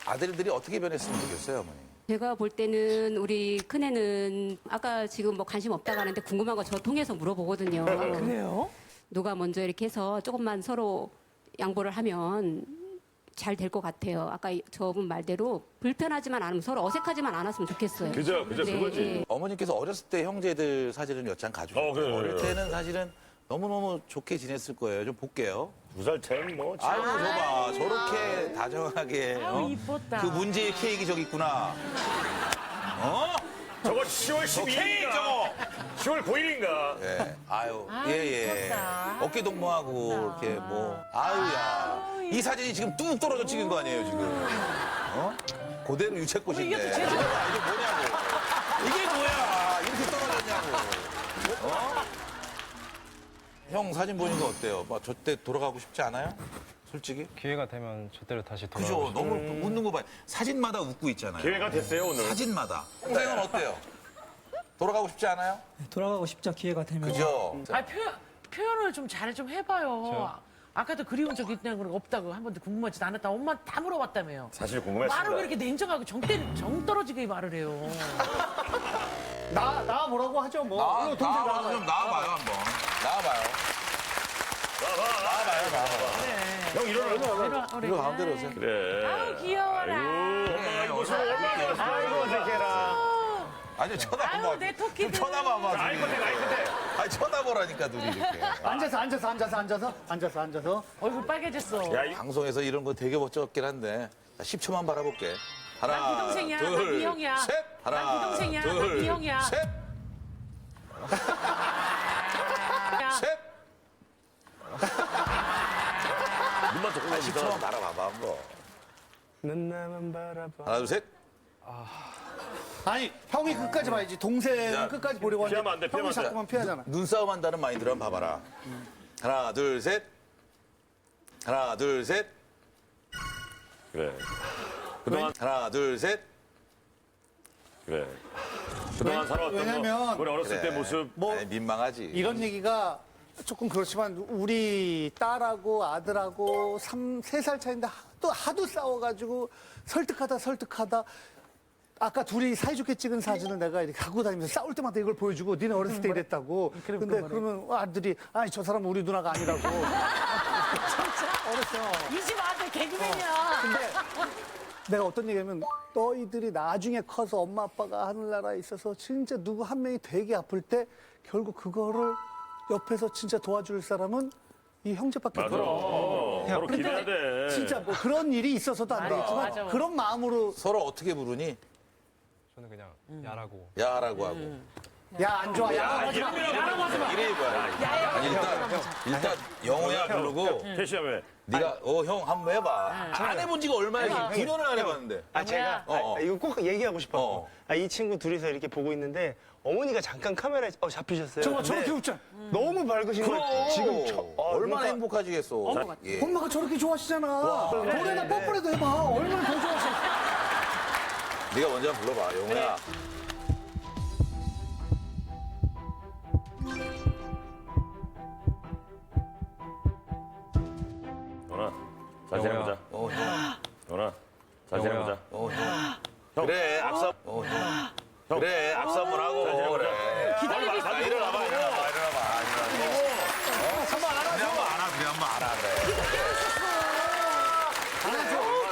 아들들이 어떻게 변했으면 좋겠어요, 어머니? 제가 볼 때는 우리 큰애는 아까 지금 뭐 관심 없다고 하는데 궁금한 거 저 통해서 물어보거든요. 그래요? 누가 먼저 이렇게 해서 조금만 서로 양보를 하면 잘 될 것 같아요. 아까 저분 말대로 불편하지만 않으면 서로 어색하지만 않았으면 좋겠어요. 그죠, 그거지. 어머님께서 어렸을 때 형제들 사진은 몇 장 가지고 그래요, 어릴 그래요. 때는 사실은 너무너무 좋게 지냈을 거예요. 좀 볼게요. 2살 차이는 뭐. 아유, 저봐. 저렇게 다정하게. 아유, 이뻤다. 그 문제의 케이크 저기 있구나. 어? 저거 10월 12일인가? 10월 9일인가? 예. 아유, 아유, 예. 귀엽다. 어깨 동무하고 이렇게 뭐 아유야. 이 사진이 지금 뚝 떨어져 찍은 거 아니에요 지금? 어? 그대로 유채꽃인데. 이게 또 제주도- 이게 뭐냐고. 이게 뭐야? 이렇게 떨어졌냐고. 어? 형 사진 보니까 어때요? 막 저때 돌아가고 싶지 않아요? 솔직히? 기회가 되면 저때로 다시 그죠? 돌아가고 싶어요. 너무 웃는 거 봐요. 사진마다 웃고 있잖아요. 기회가 됐어요, 오늘. 사진마다. 동생은 어때요? 돌아가고 싶지 않아요? 돌아가고 싶죠 기회가 되면. 그죠? 아 표현을 좀 잘 좀 해봐요. 아까도 그리운 적 있냐고 그러고 없다고 한 번도 궁금하지도 않았다. 엄마 다 물어봤다며요. 사실 궁금했습니다. 말을 왜 이렇게 냉정하고 정 떨어지게 말을 해요. 나 뭐라고 하죠 뭐. 이거 동생 나와봐요. 좀 나와봐요 한번. 나와봐요. 형 일어나. 이거 가운데로 오세요. 그래. 아우 귀여워라. 엄마 이거 저 얼마나 아이고 새끼라. 아니 쳐다봐. 아유, 내 토끼들. 좀 쳐다봐봐. 아이 끝에. 아니 쳐다보라니까 둘이 이렇게. 앉아서. 얼굴 빨개졌어. 야, 이 방송에서 이런 거 되게 멋쩍긴 한데 나 10초만 바라볼게. 하나, 난 비동생이야. 난 둘, 비형이야. 셋. 하나, 난 비동생이야. 난 둘, 비형이야. 셋. 셋. 눈만 조금 10초만 바라봐봐 한번. 넌 나만 바라봐. 하나, 둘, 셋. 아니 형이 끝까지 봐야지. 동생은 야, 끝까지 보려고 피하면 안 돼, 하는데 형이 피하면 안 돼. 자꾸만 피하잖아. 눈싸움 한다는 마인드로 한번 봐봐라. 하나, 둘, 셋. 하나, 둘, 셋. 그래. 그동안 하나, 둘, 셋. 그래. 그동안 살아왔던 왜냐면 우리 어렸을 때 그래. 모습. 뭐 아니, 민망하지. 이런 얘기가 조금 그렇지만 우리 딸하고 아들하고 3살 차인데 하도 싸워가지고 설득하다 아까 둘이 사이좋게 찍은 사진을 내가 이렇게 갖고 다니면서 싸울 때마다 이걸 보여주고 니네 어렸을 때 이랬다고. 근데 그러면 아들이 아니 저 사람은 우리 누나가 아니라고. 어렸어. 이 집 아들 개그맨이야. 근데 내가 어떤 얘기하면 너희들이 나중에 커서 엄마 아빠가 하늘나라에 있어서 진짜 누구 한 명이 되게 아플 때 결국 그거를 옆에서 진짜 도와줄 사람은 이 형제밖에 맞아. 없어. 서로 기대해야 돼. 진짜 뭐 그런 일이 있어서도 안 되겠지만 맞아. 그런 마음으로 서로 어떻게 부르니? 저는 그냥 야라고. 야라고 하고. 야 안 좋아 야 하지 마. 이름이 뭐야? 아니 일단 영호야 부르고 태시야 왜? 네가 형 한번 해봐. 안 해본 지가 얼마야? 9년을 안 해봤는데. 제가 이거 꼭 얘기하고 싶어요. 이 친구 둘이서 이렇게 보고 있는데 어머니가 잠깐 카메라에 잡히셨어요. 저거 근데 저렇게 웃자. 너무 밝으신 거예요. 지금 얼마나 그러니까 행복하시겠어. 예. 엄마가 저렇게 좋아하시잖아. 노래나 뽀뽀라도 해봐. 얼마나 더 좋아하시. 네가 먼저 한번 불러봐, 영호야. 너나 사진 영호야. 해보자. 형. 너나 사진 영호야. 해보자. 형. 그래, 악수. 형. 그래, 악수 한번 하고. 그래. 기다리고 있어. 일어나봐. 그래, 한번 알아, 그래.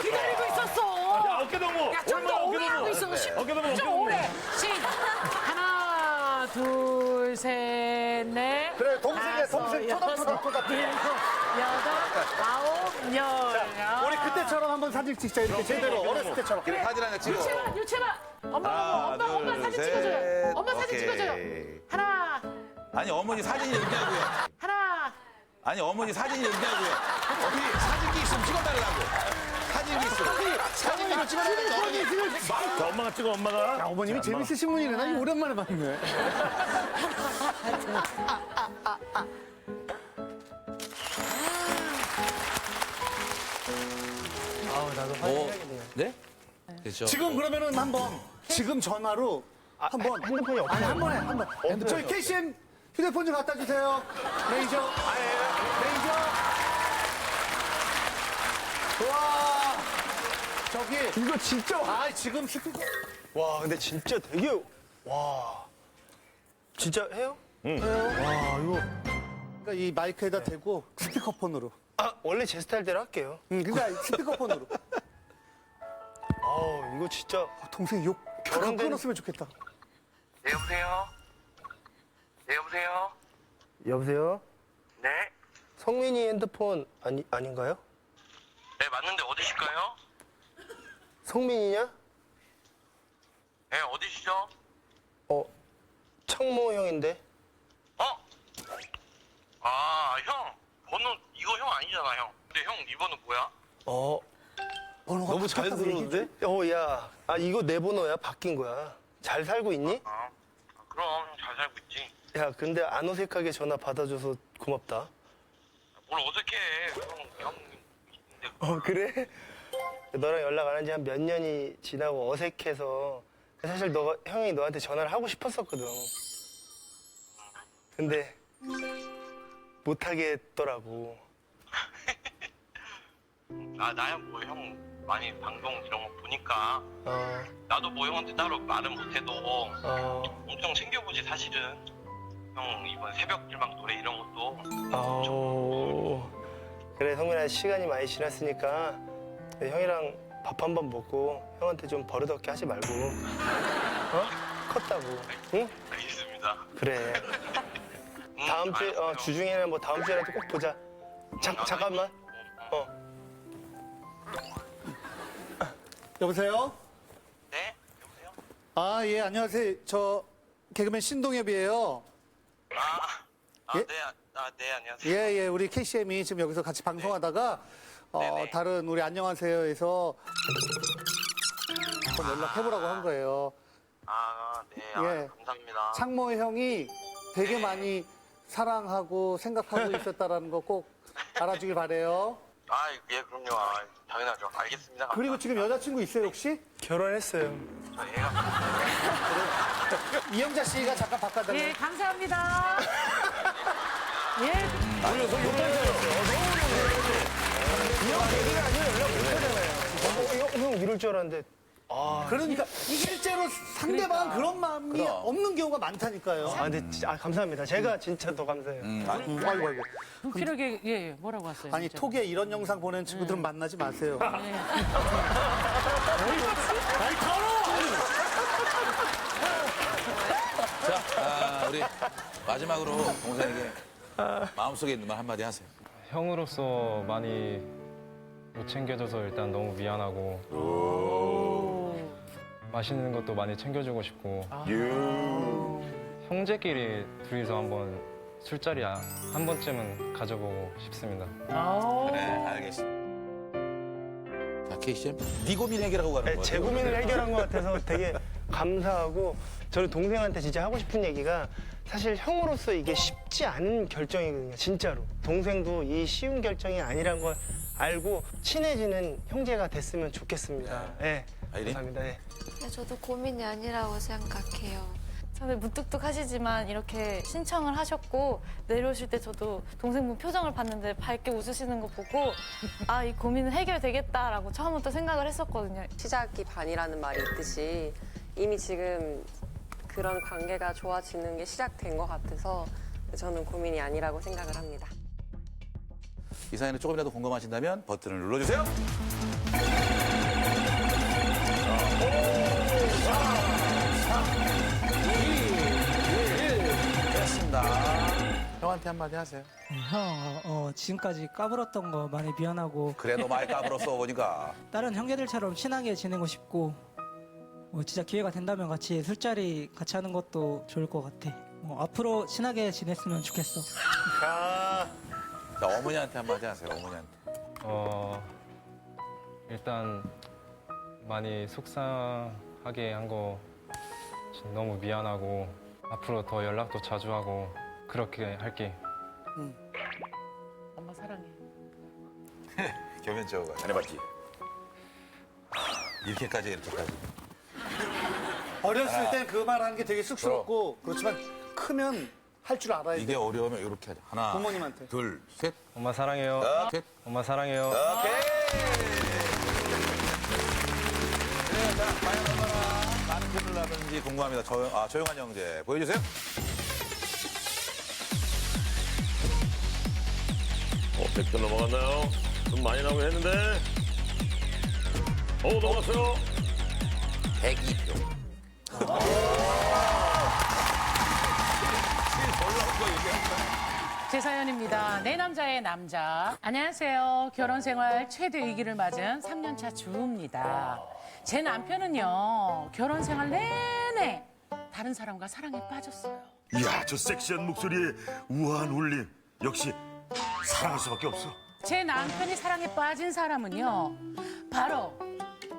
기다리고 있었어. 야 어깨 동무. 야, 좀 더 오래 하고 있어. 어깨 동무. 좀 오래. 하나, 둘, 셋, 넷. 그래 동생 토닥토닥. 여덟, 아홉, 열. 우리 그때처럼 한번 사진 찍자 이렇게 제대로 어렸을 때처럼. 그래, 사진 하나 찍어. 유채만. 엄마 하나, 사진 둘, 찍어줘요. 셋. 엄마 사진 오케이. 찍어줘요. 하나, 아니, 어머니 사진 연기하고요. 하나. 아니, 어머니 사진 연기하고요. 어디 사진기 있으면 찍어달라고. 사진기 있으면. 사진기로 찍어달라고. 어머니. 자, 엄마가 찍어 엄마가. 야, 어머님이 재밌으신 분이네. 나 이거 오랜만에 봤네. 나도 뭐, 네? 그렇죠. 지금 그러면은 한번 지금 전화로 한번 핸드폰이 없어요. 아니 한 번에 한 번. 저희 KCM 휴대폰 좀 갖다 주세요. 레이저. 레이저. 와. 저기 이거 진짜 지금 스피커. 와 근데 진짜 되게 와 진짜 해요? 와 이거. 그러니까 이 마이크에다 대고 스피커폰으로. 원래 제 스타일대로 할게요. 그러니까 스피커폰으로. 이거 진짜 동생 욕 결혼 끊었으면 좋겠다. 네, 여보세요? 네, 여보세요? 여보세요? 네? 성민이 핸드폰 아닌가요? 네, 맞는데 어디실까요? 성민이냐? 네, 어디시죠? 창모 형인데? 어? 아, 형. 번호, 이거 형 아니잖아, 형. 근데 형, 이 번호 뭐야? 번호가 너무 잘 바뀌었다고 얘기해 줘. 들었는데? 야. 이거 내 번호야. 바뀐 거야. 잘 살고 있니? 그럼, 잘 살고 있지. 야, 근데 안 어색하게 전화 받아줘서 고맙다. 뭘 어색해. 형. 그래? 너랑 연락 안 한 지 한 몇 년이 지나고 어색해서 사실 형이 너한테 전화를 하고 싶었었거든. 근데 못 하겠더라고. 나야 뭐 형 많이 방송 이런 거 보니까 나도 뭐 형한테 따로 말은 못해도 엄청 챙겨보지 사실은. 형 이번 새벽 길막 노래 이런 것도. 그래, 성민아, 시간이 많이 지났으니까 형이랑 밥 한 번 먹고 형한테 좀 버릇없게 하지 말고. 컸다고. 응? 알겠습니다. 그래. 다음 주에, 주중에는 뭐 다음 주에라도 꼭 보자. 잠깐만. 여보세요? 네? 여보세요? 아, 예, 안녕하세요. 저 개그맨 신동엽이에요. 예? 네, 안녕하세요. 예, 예, 우리 KCM이 지금 여기서 같이 방송하다가 다른 우리 안녕하세요에서 한번 연락해보라고 한 거예요. 네, 예. 감사합니다. 창모 형이 되게 많이 사랑하고 생각하고 있었다라는 거 꼭 알아주길 바래요. 예, 그럼요. 당연하죠. 알겠습니다. 그리고 지금 여자친구 있어요, 혹시? 결혼했어요. 이영자 씨가 잠깐 바꿔달래요. 예, 감사합니다. 예. 형 이럴 줄 알았는데. 그러니까 실제로 상대방은 그런 마음이 없는 경우가 많다니까요. 근데 진짜 감사합니다. 제가 진짜 더 감사해요. 아이고. 눈피력에, 예, 뭐라고 왔어요? 아니, 진짜? 톡에 이런 영상 보낸 친구들은 만나지 마세요. 예. 아니, 더러워! 자, 우리 마지막으로 동생에게 마음속에 있는 말 한마디 하세요. 형으로서 많이 못 챙겨줘서 일단 너무 미안하고 맛있는 것도 많이 챙겨주고 싶고 형제끼리 둘이서 한번 술자리 한 번쯤은 가져보고 싶습니다. 그래, 알겠습니다. 자, KCM, 네 고민 해결하고 가는 거예요. 제 고민을 해결한 것 같아서 되게 감사하고 저는 동생한테 진짜 하고 싶은 얘기가 사실 형으로서 이게 쉽지 않은 결정이거든요. 진짜로. 동생도 이 쉬운 결정이 아니란 걸 알고 친해지는 형제가 됐으면 좋겠습니다. 네. 감사합니다. 네. 저도 고민이 아니라고 생각해요. 처음에 무뚝뚝하시지만 이렇게 신청을 하셨고 내려오실 때 저도 동생분 표정을 봤는데 밝게 웃으시는 거 보고 이 고민은 해결되겠다라고 처음부터 생각을 했었거든요. 시작이 반이라는 말이 있듯이 이미 지금 그런 관계가 좋아지는 게 시작된 것 같아서 저는 고민이 아니라고 생각을 합니다. 이 사연에 조금이라도 궁금하신다면 버튼을 눌러주세요. 1 됐습니다. 형한테 한마디 하세요. 형, 지금까지 까불었던 거 많이 미안하고 그래도 많이 까불었어 보니까. 다른 형제들처럼 친하게 지내고 싶고 진짜 기회가 된다면 같이 술자리 같이 하는 것도 좋을 것 같아. 앞으로 친하게 지냈으면 좋겠어. 자, 어머니한테 한마디 하세요. 어머니한테. 일단 많이 속상하게 한 거 너무 미안하고 앞으로 더 연락도 자주 하고 그렇게 할게. 엄마 사랑해. 겸연쩍어. 안 해봤지? 이렇게까지. 어렸을 땐 그 말 하는 게 되게 쑥스럽고 그렇지만 크면 할 줄 알아야 돼. 이게 어려우면 이렇게 하자. 하나, 부모님한테. 둘, 셋. 엄마 사랑해요. 셋. 엄마 사랑해요. 오케이. 네, 자, 과연 얼마나 많은 표를 나는지 궁금합니다. 조용한 형제 보여주세요. 어, 100표 넘어갔나요? 좀 많이 나오긴 했는데. 넘어갔어요. 102표. 제 사연입니다. 내 남자의 남자. 안녕하세요. 결혼 생활 최대 위기를 맞은 3년차 주부입니다. 제 남편은요, 결혼 생활 내내 다른 사람과 사랑에 빠졌어요. 이야, 저 섹시한 목소리에 우아한 울림. 역시 사랑할 수밖에 없어. 제 남편이 사랑에 빠진 사람은요, 바로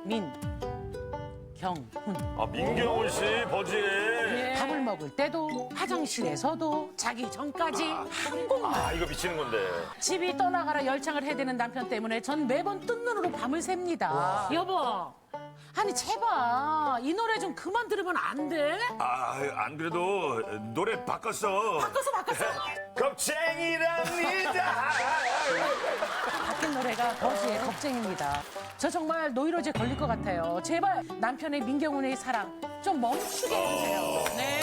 민경훈. 아, 민경훈 씨, 버지에. 밥을 먹을 때도, 화장실에서도, 자기 전까지 한국말. 아, 이거 미치는 건데. 집이 떠나가라 열창을 해대는 남편 때문에 전 매번 뜬 눈으로 밤을 셉니다. 여보, 아니 제발 이 노래 좀 그만 들으면 안 돼? 아, 안 그래도 노래 바꿨어. 바꿨어? 겁쟁이랍니다. 바뀐 노래가 버즈의 겁쟁입니다. 저 정말 노이로제 걸릴 것 같아요. 제발 남편의 민경훈의 사랑 좀 멈추게 해주세요. 네.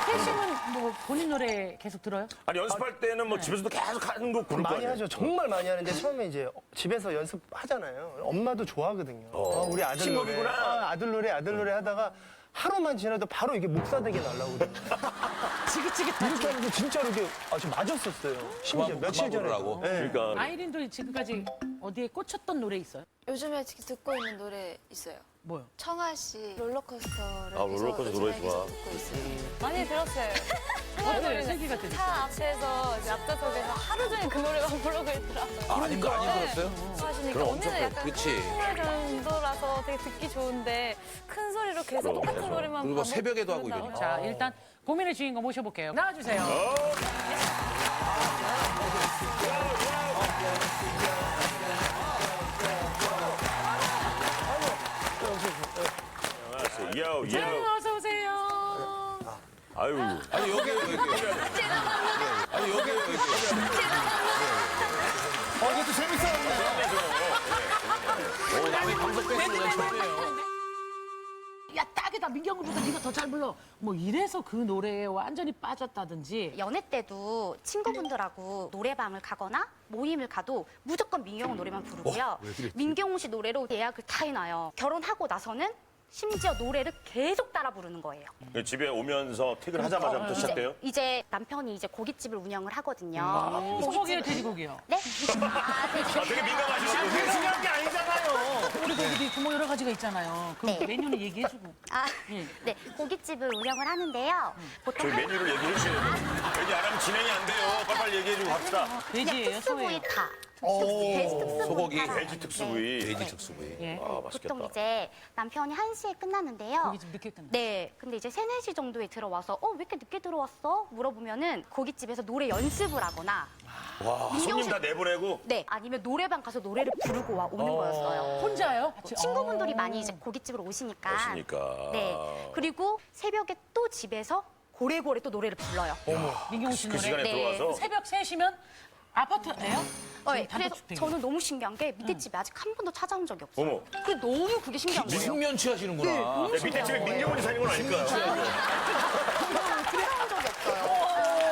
혜심은 뭐 본인 노래 계속 들어요? 아니, 연습할 때는 뭐 집에서도 계속 하는 거 고를 거 많이 아니에요? 하죠. 정말 많이 하는데 처음에 이제 집에서 연습하잖아요. 엄마도 좋아하거든요. 우리 아들 친구구나. 노래, 아들 노래 하다가 하루만 지나도 바로 이게 목사되게 날라오거든요. 지긋지긋하지. 이렇게 하는데 진짜로 이게 좀 맞았었어요. 심지어 며칠 전에. 부르라고? 그러니까. 아이린도 지금까지 어디에 꽂혔던 노래 있어요? 요즘에 지금 듣고 있는 노래 있어요. 뭐요? 청아 씨 롤러코스터를 아, 롤러코스터 요즘에 노래 좋아. 계속 듣고 있어요. 많이 들었어요. 어때요? 슬기가 들었어요? 차 앞에서 이제 앞좌석에서 하루 종일 그 노래만 부르고 있더라고요. 아닌 거 아닌 거였어요? 하시니까 그럼 엄청 언니는 약간 그치. 큰 정도라서 되게 듣기 좋은데 큰 소리로 계속 똑같은 노래만 그리고 새벽에도 하고 부른다고. 이러니까. 자, 일단 고민의 주인공 모셔볼게요. 나와주세요. 야우, 자, 야우. 어서 오세요. 아유. 아니 여기. 아니 여기. 이것도 재밌었는데. 오, 남이 방송 뺐어. 야, 딱이다. 민경훈보다 네가 더 잘 불러. 뭐 이래서 그 노래에 완전히 빠졌다든지. 연애 때도 친구분들하고 노래방을 가거나 모임을 가도 무조건 민경훈 노래만 부르고요. 민경훈 씨 노래로 예약을 다 해놔요. 결혼하고 나서는 심지어 노래를 계속 따라 부르는 거예요. 집에 오면서 퇴근하자마자부터 시작돼요? 이제 남편이 이제 고깃집을 운영을 하거든요. 소고기요, 돼지고기요? 네? 아, 돼지고기요. 되게 민감하시고. 그게 중요한 게 아니잖아요. 우리 고기도 있고 뭐 여러 가지가 있잖아요. 그럼 네. 메뉴는 얘기해주고. 아, 네. 고깃집을 운영을 하는데요. 보통 저희 메뉴를 얘기해 주셔야 돼요. 얘기 안 하면 진행이 안 돼요. 빨리빨리 얘기해주고 갑시다. 돼지예요, 특수부위 소예요? 다. 오, 돼지 특수부위 소고기, 팔아요. 돼지 특수부위. 돼지 특수부위. 예. 아, 맛있겠다. 보통 이제 남편이 1시에 끝나는데요. 고깃집 늦게 끝나. 네. 근데 이제 3, 4시 정도에 들어와서 왜 이렇게 늦게 들어왔어? 물어보면은 고깃집에서 노래 연습을 하거나 와, 손님 다 내보내고. 네. 아니면 노래방 가서 노래를 부르고 오는 거였어요. 혼자요? 친구분들이 많이 이제 고깃집으로 오시니까. 오시니까. 네. 그리고 새벽에 또 집에서 고래고래 또 노래를 불러요. 민경훈 씨 그 노래. 시간에 네. 들어와서. 새벽 3시면 아파트예요? 네, 그래서 저는 너무 신기한 게 밑에 집에 아직 한 번도 찾아온 적이 없어요. 어머. 그게 너무 그게 신기한 거예요. 숙면치 하시는구나. 네, 밑에 집에 민경훈이 사는 건 아닐까요? 찾아온 적이 없어요.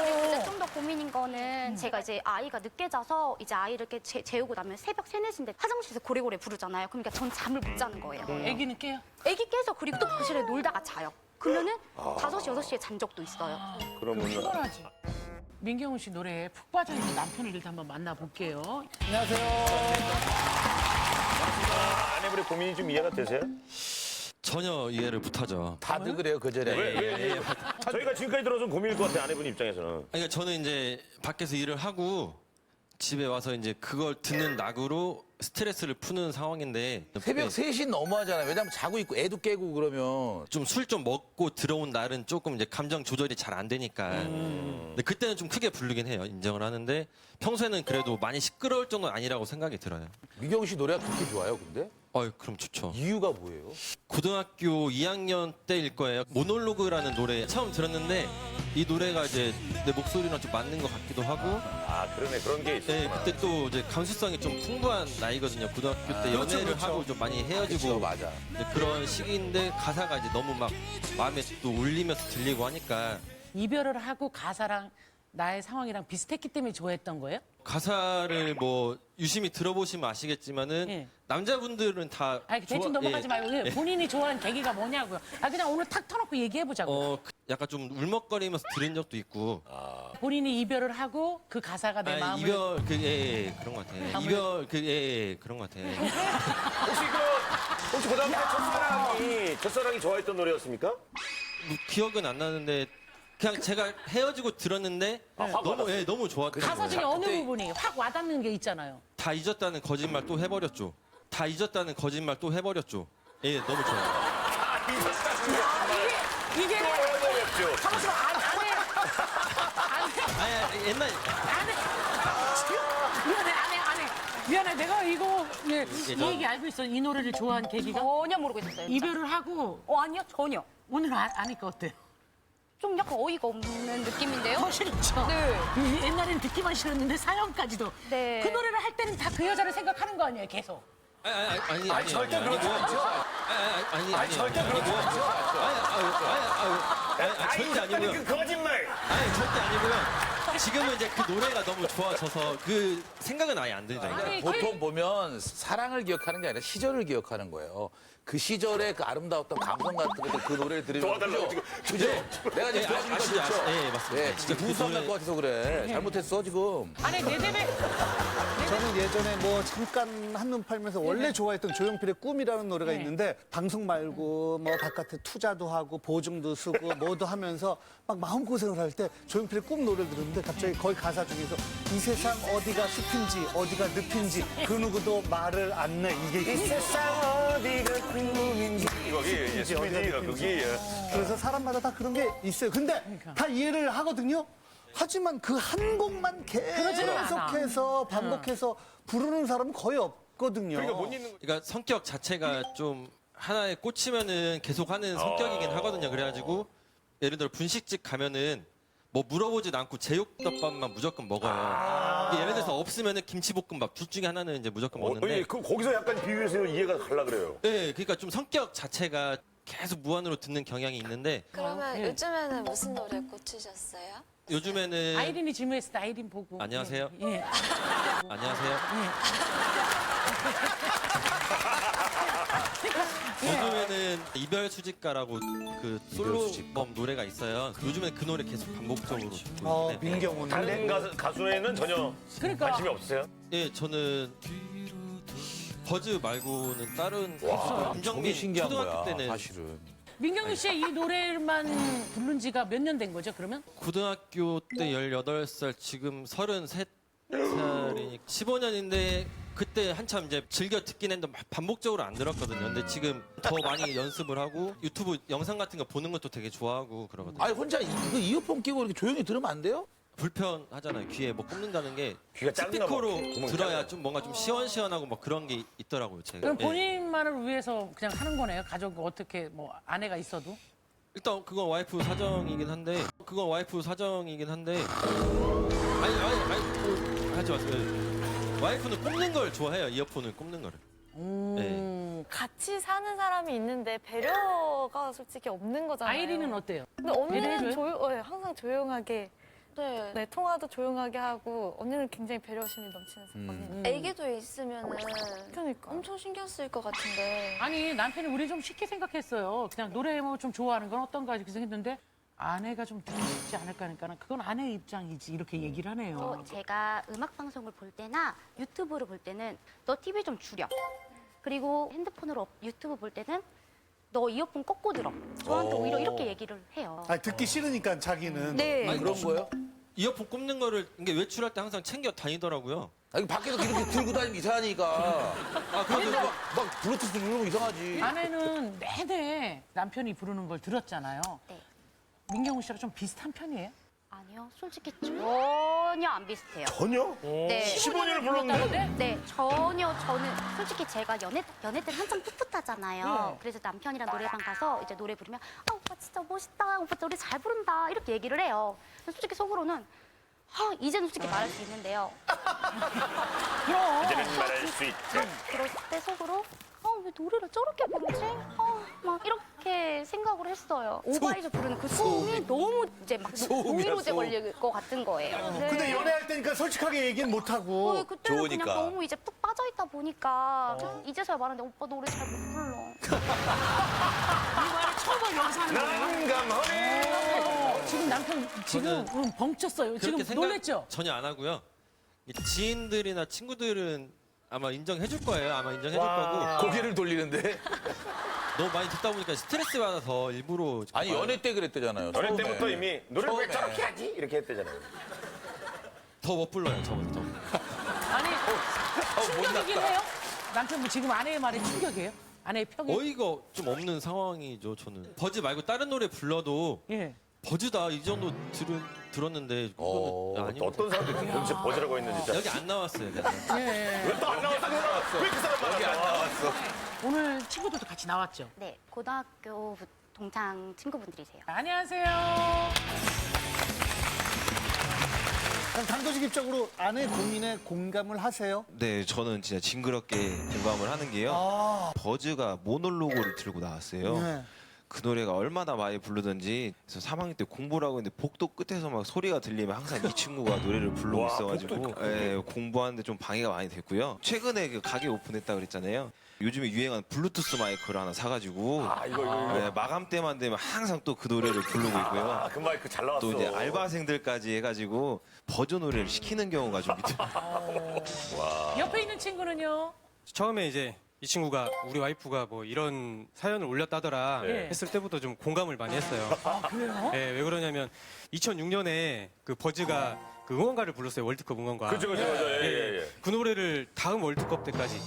그리고 이제 좀 더 고민인 거는 제가 이제 아이가 늦게 자서 이제 아이를 이렇게 재우고 나면 새벽 3, 4시인데 화장실에서 고래고래 부르잖아요. 그러니까 전 잠을 못 자는 거예요. 애기는 깨요? 애기 깨서 그리고 또 그 시간에 놀다가 자요. 그러면은 5시, 6시에 잔 적도 있어요. 그러면 피곤하지. 민경훈 씨 노래에 푹 빠져있는 남편을 일단 한번 만나볼게요. 아내분의 고민이 좀 이해가 되세요? 전혀 이해를 못하죠. 다들 그래요, 그 전에. 왜? 저희가 지금까지 들어준 고민일 것 같아요, 아내분 입장에서는. 그러니까 저는 이제 밖에서 일을 하고 집에 와서 이제 그걸 듣는 낙으로 스트레스를 푸는 상황인데 새벽 3시 너무하잖아요. 왜냐면 자고 있고 애도 깨고 그러면. 좀 술 좀 먹고 들어온 날은 조금 이제 감정 조절이 잘 안 되니까. 근데 그때는 좀 크게 부르긴 해요. 인정을 하는데 평소에는 그래도 많이 시끄러울 정도는 아니라고 생각이 들어요. 민경훈 씨 노래가 그렇게 좋아요, 근데? 그럼 좋죠. 이유가 뭐예요? 고등학교 2학년 때일 거예요. 모놀로그라는 노래 처음 들었는데 이 노래가 이제 내 목소리랑 좀 맞는 것 같기도 하고. 아, 그러네. 그런 게 있어요. 네, 그때 또 이제 감수성이 좀 풍부한 나이거든요. 고등학교 때 연애를 하고 좀 많이 헤어지고 맞아. 이제 그런 시기인데 가사가 이제 너무 막 마음에 또 울리면서 들리고 하니까 이별을 하고 가사랑 나의 상황이랑 비슷했기 때문에 좋아했던 거예요? 가사를 뭐 유심히 들어보시면 아시겠지만은 남자분들은 다 아니, 대충 넘어가지 말고 본인이 좋아하는 계기가 뭐냐고요. 그냥 오늘 탁 터놓고 얘기해보자고. 약간 좀 울먹거리면서 들은 적도 있고. 본인이 이별을 하고 그 가사가 내 마음을. 이별 그런 것 같아요. 이별 그런 것 같아요. 혹시 혹시 그 다음에 첫사랑이 좋아했던 노래였습니까? 뭐 기억은 안 나는데 그냥 제가 헤어지고 들었는데 너무 좋았던 가사 중에 거예요. 어느 부분이 확 와닿는 게 있잖아요. 다 잊었다는 거짓말 또 해버렸죠. 다 잊었다는 거짓말 또 해버렸죠. 예, 너무 좋아요. 이게 해버렸죠. 잠시만 아니, 옛날 미안해 내가 이거 이 얘기 알고 있어. 이 노래를 좋아한 계기가 전혀 모르고 있었어요. 진짜. 이별을 하고 아니요, 전혀. 오늘 아니까 어때요? 좀 약간 어이가 없는 느낌인데요? 더 싫죠. 네. 옛날엔 듣기만 싫었는데 사연까지도. 네. 그 노래를 할 때는 다 그 여자를 생각하는 거 아니에요, 계속. 아니 절대 그렇지 않죠. 아니 절대 그렇지 않죠. 절대 아니고요. 그 거짓말. 아니 절대 아니고요. 지금은 이제 그 노래가 너무 좋아져서 그 생각은 아예 안 들죠. 보통 보면 사랑을 기억하는 게 아니라 시절을 기억하는 거예요. 그 시절의 그 아름다웠던 감성 같은 것들 그 노래를 들으면 도와달라고 그죠? 지금. 그죠? 내가 지금 도와주니까 아시죠? 그렇죠? 예, 맞습니다. 네, 진짜 부산 날것 같아서 그래. 잘못했어 지금. 아니 내 집에 저는 예전에 뭐 잠깐 한눈 팔면서 원래 좋아했던 조용필의 꿈이라는 노래가 네. 있는데 방송 말고 뭐 바깥에 투자도 하고 보증도 쓰고 뭐도 하면서 막 마음고생을 할 때 조용필의 꿈 노래를 들었는데 갑자기 거기 가사 중에서 이 세상 어디가 숲인지 어디가 늪인지 그 누구도 말을 안 내. 이게 이 세상 어디가 꿈인지 거기 숲인지가 거기. 그래서 사람마다 다 그런 게 있어요. 근데 다 이해를 하거든요. 하지만 그 한 곡만 그러지는 않아. 계속해서 반복해서 부르는 사람은 거의 없거든요. 그러니까 못 잊는 거. 그러니까 성격 자체가 좀 하나에 꽂히면은 계속하는 성격이긴 하거든요. 그래가지고 예를 들어 분식집 가면은 뭐 물어보지도 않고 제육덮밥만 무조건 먹어요. 예를 들어서 없으면은 김치볶음밥 둘 중에 하나는 이제 무조건 먹는데. 그 거기서 약간 비유해서 이해가 갈라 그래요. 네, 그러니까 좀 성격 자체가 계속 무한으로 듣는 경향이 있는데 그러면 예. 요즘에는 무슨 노래 꽂히셨어요? 요즘에는 아이린이 질문했을 때 아이린 보고. 안녕하세요. 예. 안녕하세요. 요즘에는 이별 수집가라고 그 솔로범 노래가 있어요. 요즘에 그 노래 계속 반복적으로 듣고 있는데. 민경훈. 다른 가수에는 전혀 그러니까. 관심이 없으세요? 예, 저는 버즈 말고는 다른 가수 김정민 신기한 초등학교 거야, 때는 사실은. 민경훈 씨의 이 노래만 부른 지가 몇 년 된 거죠, 그러면? 고등학교 때 18살, 지금 33살이니까 15년인데 그때 한참 이제 즐겨 듣긴 했는데 막 반복적으로 안 들었거든요. 근데 지금 더 많이 연습을 하고 유튜브 영상 같은 거 보는 것도 되게 좋아하고 그러거든요. 아니 혼자 그 이어폰 끼고 이렇게 조용히 들으면 안 돼요? 불편하잖아요. 귀에 뭐 꼽는다는 게 귀가 작나 봐. 스피커로 구멍이 들어야 작아요. 좀 뭔가 좀 시원시원하고 뭐 그런 게 있더라고요. 제가. 그럼 예. 본인만을 위해서 그냥 하는 거네요? 가족 어떻게 뭐 아내가 있어도? 일단 그건 와이프 사정이긴 한데 아니 하지 마세요. 와이프는 꼽는 걸 좋아해요. 이어폰을 꼽는 거를. 네. 같이 사는 사람이 있는데 배려가 솔직히 없는 거잖아요. 아이린은 어때요? 근데 언니는 배려해줘요? 항상 조용하게 네. 네, 통화도 조용하게 하고 언니는 굉장히 배려심이 넘치는 사람이에요. 애기도 있으면은 그러니까. 엄청 신경 쓸 것 같은데. 아니 남편이 우리 좀 쉽게 생각했어요. 그냥 노래 뭐 좀 좋아하는 건 어떤가 이렇게 생각했는데 아내가 좀 듣고 싶지 않을까 하니까 그건 아내의 입장이지 이렇게 얘기를 하네요. 제가 음악 방송을 볼 때나 유튜브를 볼 때는 너 TV 좀 줄여. 그리고 핸드폰으로 유튜브 볼 때는 너 이어폰 꺾고 들어. 저한테 오히려 이렇게 얘기를 해요. 아니, 듣기 싫으니까 자기는. 네. 아니 그런 거예요? 이어폰 꼽는 거를 이게 외출할 때 항상 챙겨 다니더라고요. 아니 밖에서 이렇게 들고 다니면 이상하니까. 아 그래도 막 블루투스 누르면 이상하지. 아내는 내내 남편이 부르는 걸 들었잖아요. 네. 민경훈 씨랑 좀 비슷한 편이에요? 아니요, 솔직히 전혀 안 비슷해요. 전혀? 네. 15년을 불렀는데? 네, 전혀 저는 솔직히 제가 연애 때 한창 풋풋하잖아요. 네. 그래서 남편이랑 노래방 가서 이제 노래 부르면 아 오빠 진짜 멋있다, 오빠 노래 잘 부른다 이렇게 얘기를 해요. 근데 솔직히 속으로는 이제는 솔직히 말할 수 있는데요. 그럼. 이제는 말할 수 있다. 그럴 때 속으로 왜 노래를 저렇게 부르지? 막 이렇게 생각을 했어요. 오바에서 부르는 그 소음이 너무 이제 막 노이로제 걸릴 것 같은 거예요. 근데 연애할 때니까 솔직하게 얘기는 못하고. 그때는 좋으니까. 그냥 너무 이제 푹 빠져 있다 보니까 이제서야 말하는데 오빠 노래 잘 못 불러. 이 말을 처음 여기서 하는 거예요? 난감하네. 지금 남편 지금 벙쳤어요. 지금 그렇게 생각 놀랬죠? 전혀 안 하고요. 이 지인들이나 친구들은 아마 인정해줄 거예요. 아마 인정해줄 거고. 고개를 돌리는데. 너무 많이 듣다 보니까 스트레스 받아서 일부러. 아니 연애 때 그랬대잖아요. 연애 처음에. 때부터 이미 노래를 왜 처음에. 저렇게 하지? 이렇게 했대잖아요. 더 못 불러요, 저보다 더. 아니 충격이긴 해요. 남편분 지금 아내의 말에 충격이에요? 아내의 평이? 어이가 좀 없는 상황이죠, 저는. 버즈 말고 다른 노래 불러도 예. 버즈다 이 정도 들었는데 그거는 아니 어떤 사람들이 도대체 버즈라고 했는지 진짜. 여기 안 나왔어요. 네. 왜 또 안 나왔어? 왜 그 사람 여기 안 나왔어. 오늘 친구들도 같이 나왔죠? 네, 고등학교 동창 친구분들이세요. 안녕하세요. 그럼 단도직입적으로 아내 고민에 공감을 하세요? 네, 저는 진짜 징그럽게 공감을 하는 게요. 버즈가 모놀로고를 들고 나왔어요. 네. 그 노래가 얼마나 많이 부르던지 그래서 3학년 때 공부를 하고 있는데 복도 끝에서 막 소리가 들리면 항상 이 친구가 노래를 부르고 와, 있어가지고 예, 공부하는데 좀 방해가 많이 됐고요. 최근에 그 가게 오픈했다 그랬잖아요. 요즘에 유행하는 블루투스 마이크를 하나 사가지고 이거. 예, 마감 때만 되면 항상 또 그 노래를 부르고 있고요. 그 마이크 잘 나왔어. 또 이제 알바생들까지 해가지고 버전 노래를 시키는 경우가 좀 있더라고요. 옆에 있는 친구는요? 처음에 이제 이 친구가 우리 와이프가 뭐 이런 사연을 올렸다더라 네. 했을 때부터 좀 공감을 많이 했어요. 아 그래요? 네, 왜 그러냐면 2006년에 그 버즈가 그 응원가를 불렀어요. 월드컵 응원가. 그죠. 예. 그 노래를 다음 월드컵 때까지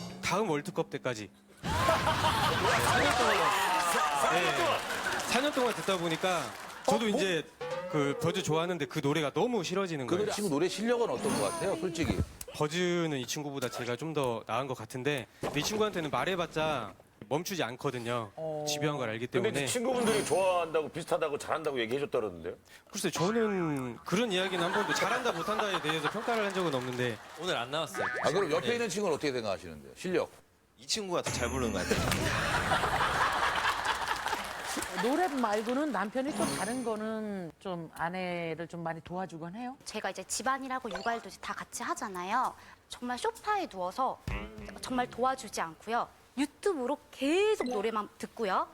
4년 동안 듣다 보니까 저도 이제 그 버즈 좋아하는데 그 노래가 너무 싫어지는 거예요. 그 지금 노래 실력은 어떤 것 같아요, 솔직히? 버즈는 이 친구보다 제가 좀 더 나은 것 같은데 이 친구한테는 말해봤자 멈추지 않거든요. 집요한 걸 알기 근데 때문에. 친구분들이 좋아한다고 비슷하다고 잘한다고 얘기해줬다 그러는데요? 글쎄 저는 그런 이야기는 한 번도 잘한다 못한다에 대해서 평가를 한 적은 없는데 오늘 안 나왔어요. 아 그럼 옆에 있는 친구는 어떻게 생각하시는데요? 실력? 이 친구가 더 잘 부르는 것 같아요. 노래 말고는 남편이 또 다른 거는 좀 아내를 좀 많이 도와주곤 해요? 제가 이제 집안일하고 육아일도 이제 다 같이 하잖아요. 정말 소파에 누워서 정말 도와주지 않고요. 유튜브로 계속 노래만 듣고요.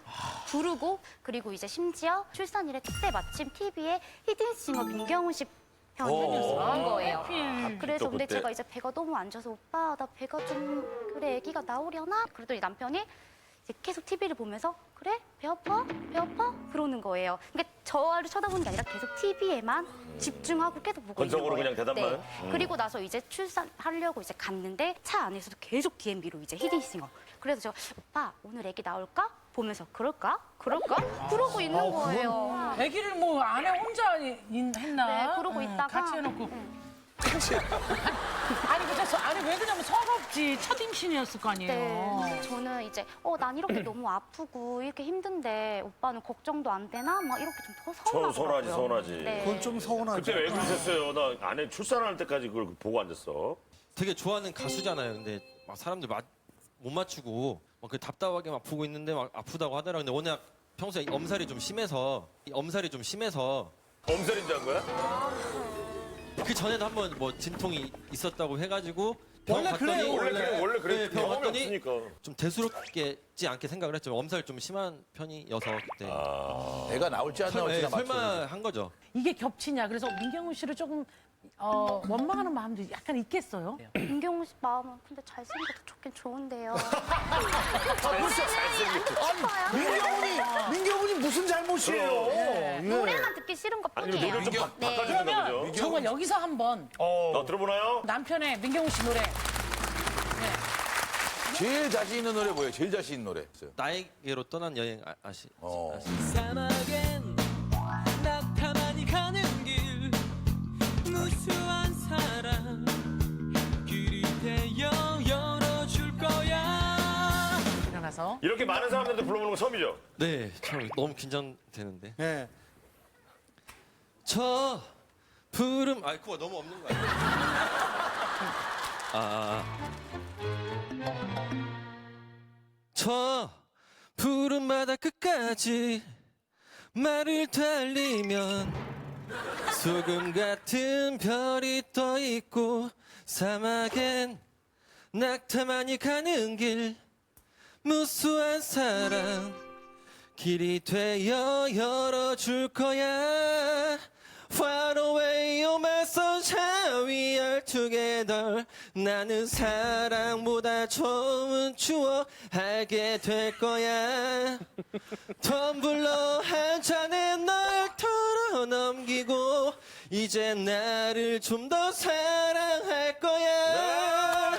부르고 그리고 이제 심지어 출산일에 그때 마침 TV에 히든싱어 민경훈 씨 편이 나온 거예요. 그래서 근데 그때. 제가 이제 배가 너무 안 좋아서 오빠 나 배가 좀 그래 아기가 나오려나? 그러더니 남편이 이제 계속 TV를 보면서 그래? 배 아파? 배 아파? 그러는 거예요. 그러니까 저를 쳐다보는 게 아니라 계속 TV에만 집중하고 계속 보고 있는 건성으로 거예요. 그냥 대답만? 그리고 나서 이제 출산하려고 이제 갔는데 차 안에서도 계속 DMB로 이제 히든싱어. 그래서 제가 오빠 오늘 애기 나올까? 보면서 그럴까? 그러고 있는 거예요. 아기를 뭐 아내 혼자 했나? 네, 그러고 있다가 같이 해놓고. 아니 그래서 아니 왜 그러냐면 서럽지 첫 임신이었을 거 아니에요. 네, 저는 이제 난 이렇게 너무 아프고 이렇게 힘든데 오빠는 걱정도 안 되나? 막 이렇게 좀 더 서운하더라고요. 서운하지. 네. 그건 좀 서운하죠. 그때 왜 그러셨어요? 나 아내 출산할 때까지 그걸 보고 앉았어. 되게 좋아하는 가수잖아요. 근데 막 사람들 못 맞추고 막 그 답답하게 막 보고 있는데 막 아프다고 하더라고요. 근데 워낙 평소에 엄살이 좀 심해서 엄살인 줄 안 거야? 그 전에도 한번 뭐 진통이 있었다고 해가지고 원래 그래요. 원래 그래. 네, 병원 경험이 갔더니 없으니까. 좀 대수롭겠지 않게 생각을 했죠. 엄살이 좀 심한 편이어서 그때 애가 나올지 안 나올지나 설마 맞춰. 한 거죠. 이게 겹치냐? 그래서 민경훈 씨를 조금 원망하는 마음도 약간 있겠어요. 민경훈 씨 마음은 근데 잘생겨서 좋긴 좋은데요. 민경훈이 무슨 잘못이에요? 예. 노래만 듣기 싫은 것 아니, 뿐이에요. 노래를 좀 바꿔주는 그러면 거죠. 정말 여기서 한번 들어보나요? 남편의 민경훈 씨 노래. 제일 자신 있는 노래 뭐예요? 제일 자신 있는 노래. 있어요. 나에게로 떠난 여행 아시? 사막엔 나타나니 가는 길 무수한 사랑 길이 되어 열어줄 거야. 일어나서 이렇게 많은 사람들한테 불러보는 건 처음이죠? 네, 참 너무 긴장되는데. 네. 저 푸름 그거 너무 없는 거 아니에요? 저 푸른 바다 끝까지 말을 달리면 소금 같은 별이 떠 있고 사막엔 낙타만이 가는 길 무수한 사랑 길이 되어 열어줄 거야. Far away, oh my sunshine, We are together. 나는 사랑보다 좋은 추억 알게 될 거야. 텀블러 한 잔에 널 털어넘기고 이제 나를 좀 더 사랑할 거야.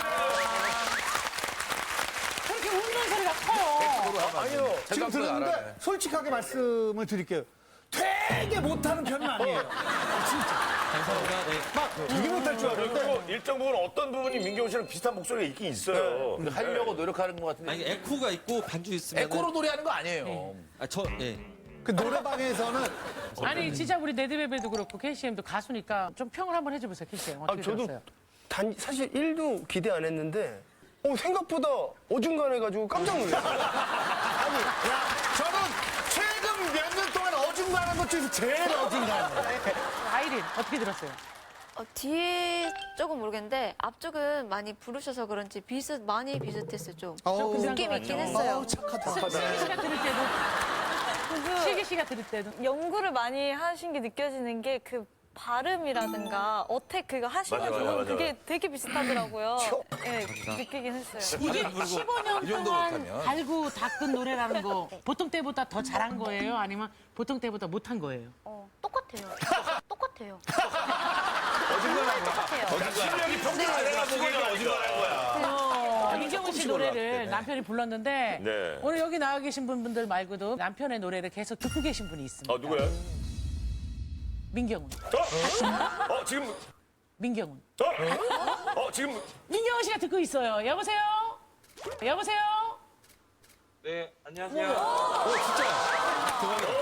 그렇게 웃는 소리가 커요. 아니요. 지금 생각보다 들었는데 알아네. 솔직하게 말씀을 드릴게요. 되게 못하는 편은 아니에요. 감사합니다. 네. 막 되게 못할 줄 알았는데. 그리고 일정 부분 어떤 부분이 민경훈 씨랑 비슷한 목소리가 있긴 있어요. 근데 하려고 노력하는 것 같은데. 아니 에코가 있고 반주 있으면 에코로 노래하는 거 아니에요. 예. 그 노래방에서는 아니 진짜 우리 네드베베도 그렇고 KCM도 가수니까 좀 평을 한번 해줘보세요, KCM. 어떻게 저도 들었어요? 사실 1도 기대 안 했는데 생각보다 어중간해가지고 깜짝 놀랐어요. 아니, 저는 최근 몇 년 동안 어중간한 것 중에서 제일 어중간해요. 아이린 어떻게 들었어요? 뒤에 쪽은 모르겠는데 앞쪽은 많이 부르셔서 그런지 많이 비슷했어요 좀. 어우, 느낌 있긴 했어요. 어우, 착하다. 슬기 씨가 들을 때도 슬기 씨가 들을 때도 연구를 많이 하신 게 느껴지는 게 그 발음이라든가 어택 그거 하시면 맞아. 그게 되게 비슷하더라고요. 네, 느끼긴 했어요. 이게 15년 이 정도 동안 못하면. 달고 닦은 노래라는 거 보통 때보다 더 잘한 거예요? 아니면 보통 때보다 못한 거예요? 똑같아요. 똑같아요. 실력이 평균 아래가 보기에는 어중간한 거야. 민경훈 씨 노래를 남편이 불렀는데 네. 오늘 여기 나와 계신 분들 말고도 남편의 노래를 계속 듣고 계신 분이 있습니다. 누구야? 민경훈. 지금. 민경훈. 지금. 민경훈 씨가 듣고 있어요. 여보세요? 여보세요? 네, 안녕하세요. 민경훈 씨!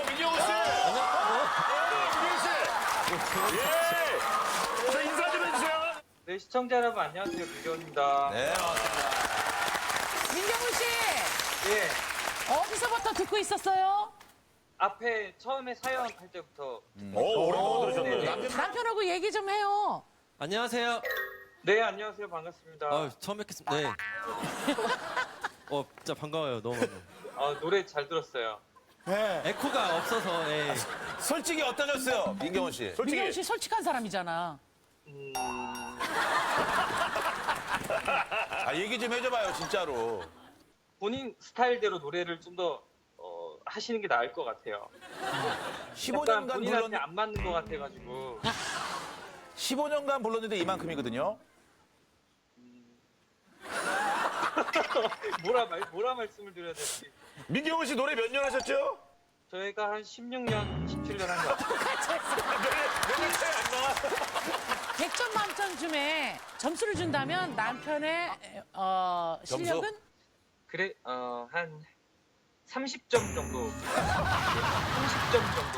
민경훈 씨! 예! 저 인사 좀 해주세요. 네, 시청자 여러분 안녕하세요. 민경훈입니다. 네, 민경훈 씨! 예, 어디서부터 듣고 있었어요? 앞에 처음에 사연 할 때부터. 오랜만에 들으셨네. 남편하고 얘기 좀 해요. 안녕하세요. 네, 안녕하세요. 반갑습니다. 처음 뵙겠습니다. 네. 진짜 반가워요. 너무. 노래 잘 들었어요. 에코가 없어서. 예. 솔직히 어떠셨어요, 민경훈 씨? 민경훈 씨 솔직한 사람이잖아. 얘기 좀 해줘봐요, 진짜로. 본인 스타일대로 노래를 좀 더 하시는 게 나을 것 같아요. 15년간 본인한테 불렀는데, 안 맞는 것 같아가지고. 15년간 불렀는데 이만큼이거든요. 뭐라 말씀을 드려야 될지. 민경훈 씨 노래 몇 년 하셨죠? 저희가 한 16년, 17년 한 것 같아요. 몇년 차이 안 나? 100점 만점쯤에 점수를 준다면 남편의 실력은? 그래, 한 30점 정도. 30점 정도.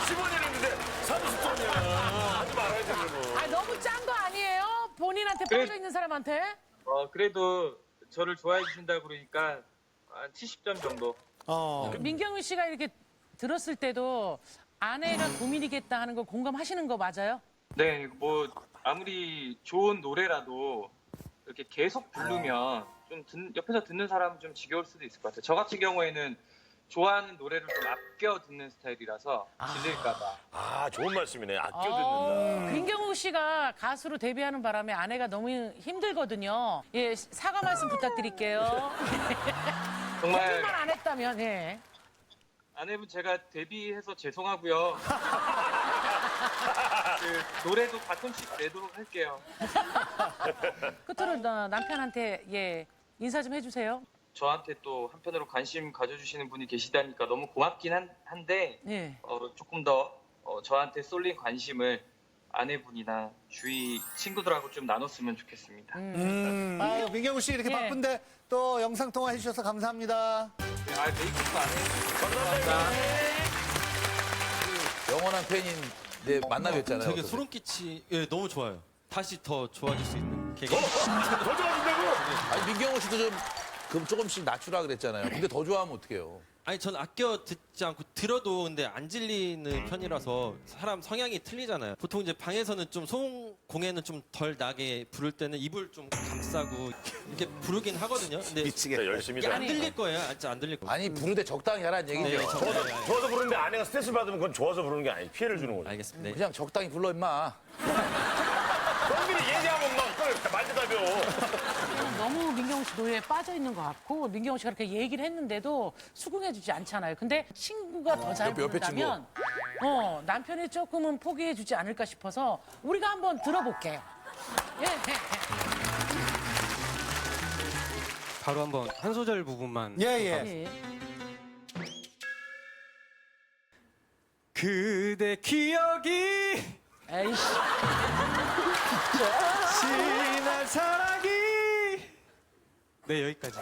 15년 했는데 30점이야. 하지 말아야 되는 거. 너무 짠 거 아니에요? 본인한테 그래. 빠져 있는 사람한테? 그래도 저를 좋아해 주신다고 그러니까 한 70점 정도. 민경훈 씨가 이렇게 들었을 때도 아내가 고민이겠다 하는 거 공감하시는 거 맞아요? 네, 뭐 아무리 좋은 노래라도 이렇게 계속 부르면 좀 옆에서 듣는 사람은 좀 지겨울 수도 있을 것 같아요. 저 같은 경우에는 좋아하는 노래를 좀 아껴 듣는 스타일이라서 질릴까봐. 좋은 말씀이네. 아껴 듣는다. 민경훈 씨가 가수로 데뷔하는 바람에 아내가 너무 힘들거든요. 예, 사과 말씀 부탁드릴게요. 정말 거짓말 안 했다면, 예. 아내분 제가 데뷔해서 죄송하고요. 노래도 가끔씩 내도록 할게요. 끝으로 남편한테 예 인사 좀 해주세요. 저한테 또 한편으로 관심 가져주시는 분이 계시다니까 너무 고맙긴 한데 예. 조금 더 저한테 쏠린 관심을 아내분이나 주위 친구들하고 좀 나눴으면 좋겠습니다. 아유, 민경훈 씨 이렇게 예. 바쁜데 또 영상 통화 해주셔서 감사합니다. 메이크업 안 해요. 영원한 팬인데 만나뵀잖아요. 되게 소름 끼치. 예, 너무 좋아요. 다시 더 좋아질 수 있는 계기. 더 좋아진다고? 민경훈 씨도 좀 그럼 조금씩 낮추라 그랬잖아요. 근데 더 좋아하면 어떡해요? 아니 전 아껴 듣지 않고 들어도 근데 안 질리는 편이라서 사람 성향이 틀리잖아요. 보통 이제 방에서는 좀 소음 공해는 좀 덜 나게 부를 때는 입을 좀 감싸고 이렇게 부르긴 하거든요. 근데 미치겠다. 열심히 이게 안 들릴 거예요. 진짜 안 들릴 거예요. 아니 부를 때 적당히 하라는 얘기죠. 네, 좋아서 부르는데 아내가 스트레스 받으면 그건 좋아서 부르는 게 아니에요. 피해를 주는 거죠. 알겠습니다. 네. 그냥 적당히 불러 임마. 형들이 얘기하면 막 그걸 말대답이요. 너무 민경훈 씨 노예에 빠져 있는 것 같고 민경훈 씨가 그렇게 얘기를 했는데도 수긍해주지 않잖아요. 근데 친구가 더 잘 옆에 부른다면 남편이 조금은 포기해주지 않을까 싶어서 우리가 한번 들어볼게요. 예. 바로 한번 한 소절 부분만. 예. 그대 기억이 에이씨. 지난 사랑이. 네 여기까지.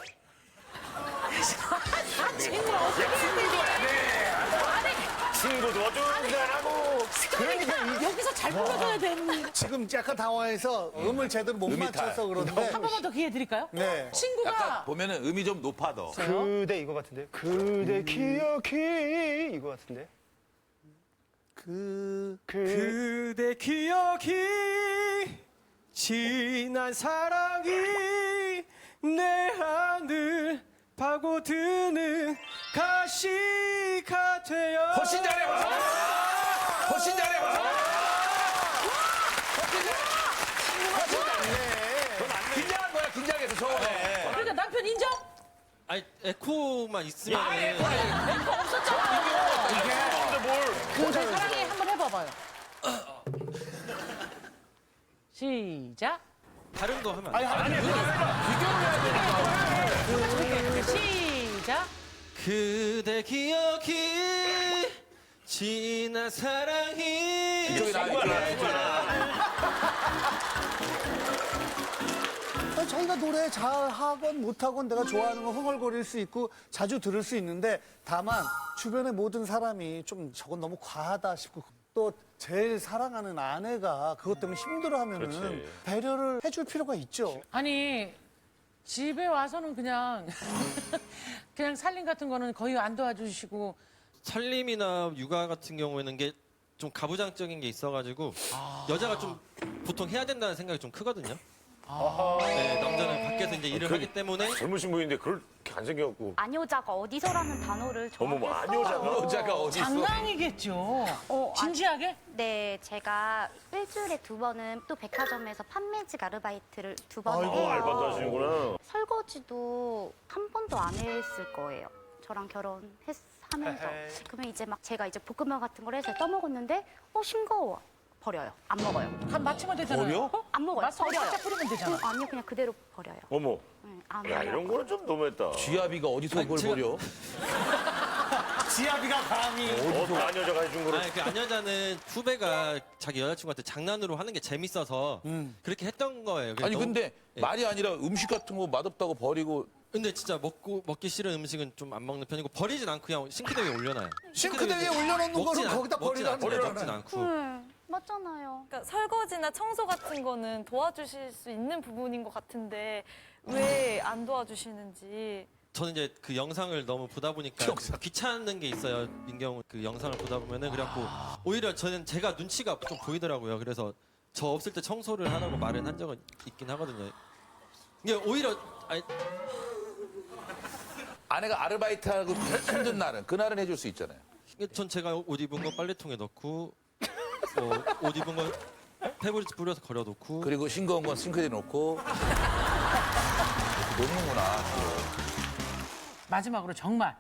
친구도 어쩌라고. 그러니까 여기서 잘 불러줘야 되는. 지금 약간 당황해서 음을 제대로 못 맞춰서 그런데. 한 번만 더 기회 드릴까요? 네. 친구가 약간 보면은 음이 좀 높아 더. 그대 이거 같은데. 그대 기억이 이거 같은데. 그대 기억이 지난 사랑이 내 하늘 파고드는 가시가 되어. 훨씬 잘해. 훨씬 잘해. 긴장한 거야. 긴장해서 처음에. 그러니까 남편 인정? 아니 에코만 있으면 이거 없었잖아. 근데 뭘. 그대 사랑해 한번 해봐봐요. 시작. 다른 거 하면 아니, 시작. 그대 기억이 지난 사랑이. 이쪽이 자기가 노래 잘하건 못하건 내가 좋아하는 거 흥얼거릴 수 있고 자주 들을 수 있는데 다만 주변의 모든 사람이 좀 저건 너무 과하다 싶고 또 제일 사랑하는 아내가 그것 때문에 힘들어하면은 그렇지. 배려를 해줄 필요가 있죠. 아니 집에 와서는 그냥 그냥 살림 같은 거는 거의 안 도와주시고 살림이나 육아 같은 경우에는 게 좀 가부장적인 게 있어가지고 여자가 좀 보통 해야 된다는 생각이 좀 크거든요. 네, 남자는 밖에서 이제 일을 하기 때문에 젊으신 분인데 그렇게 안 생겨갖고. 안여자가 어디서라는 단어를 어머머, 저한테 안여자가 어디 있어? 장난이겠죠. 진지하게? 네, 제가 일주일에 2번은 또 백화점에서 판매직 아르바이트를 2번 아이고, 해요. 알바도 하시는구나. 설거지도 한 번도 안 했을 거예요. 저랑 결혼하면서. 그러면 이제 막 제가 이제 볶음면 같은 걸 해서 떠먹었는데 싱거워. 버려요. 안 먹어요. 간 맞추면 되잖아요. 버려? 안 먹어요. 맛소금 버려요. 살짝 뿌리면 되잖아. 아니요, 그냥 그대로 버려요. 어머. 안 야, 먹어요. 이런 거는 좀 너무했다. 쥐아비가 어디서 그걸 버려? 지아비가 감히. 안 여자가 해준 거를. 아니, 그 안여자는 후배가 자기 여자친구한테 장난으로 하는 게 재밌어서 그렇게 했던 거예요. 그래서 아니 너무- 근데 예. 말이 아니라 음식 같은 거 맛없다고 버리고 근데 진짜 먹기 싫은 음식은 좀 안 먹는 편이고 버리진 않고 그냥 싱크대 위에 올려놔요. 싱크대 위에 올려놓는 거를 거기다 버리라는 버리라는 먹진 않고. 맞잖아요. 그러니까 설거지나 청소 같은 거는 도와주실 수 있는 부분인 것 같은데 왜 안 도와주시는지. 저는 이제 그 영상을 너무 보다 보니까 귀찮은 게 있어요. 민경 그 영상을 보다 보면은 그래갖고 오히려 저는 제가 눈치가 좀 보이더라고요. 그래서 저 없을 때 청소를 하라고 말은 한 적은 있긴 하거든요. 이게 오히려 아내가 아르바이트하고 힘든 날은 그날은 해줄 수 있잖아요. 전 제가 옷 입은 거 빨래통에 넣고 옷 입은 거 페브리즈 뿌려서 걸어놓고 그리고 싱거운 건 싱크대에 놓고 이렇게 놓는구나. 마지막으로 정말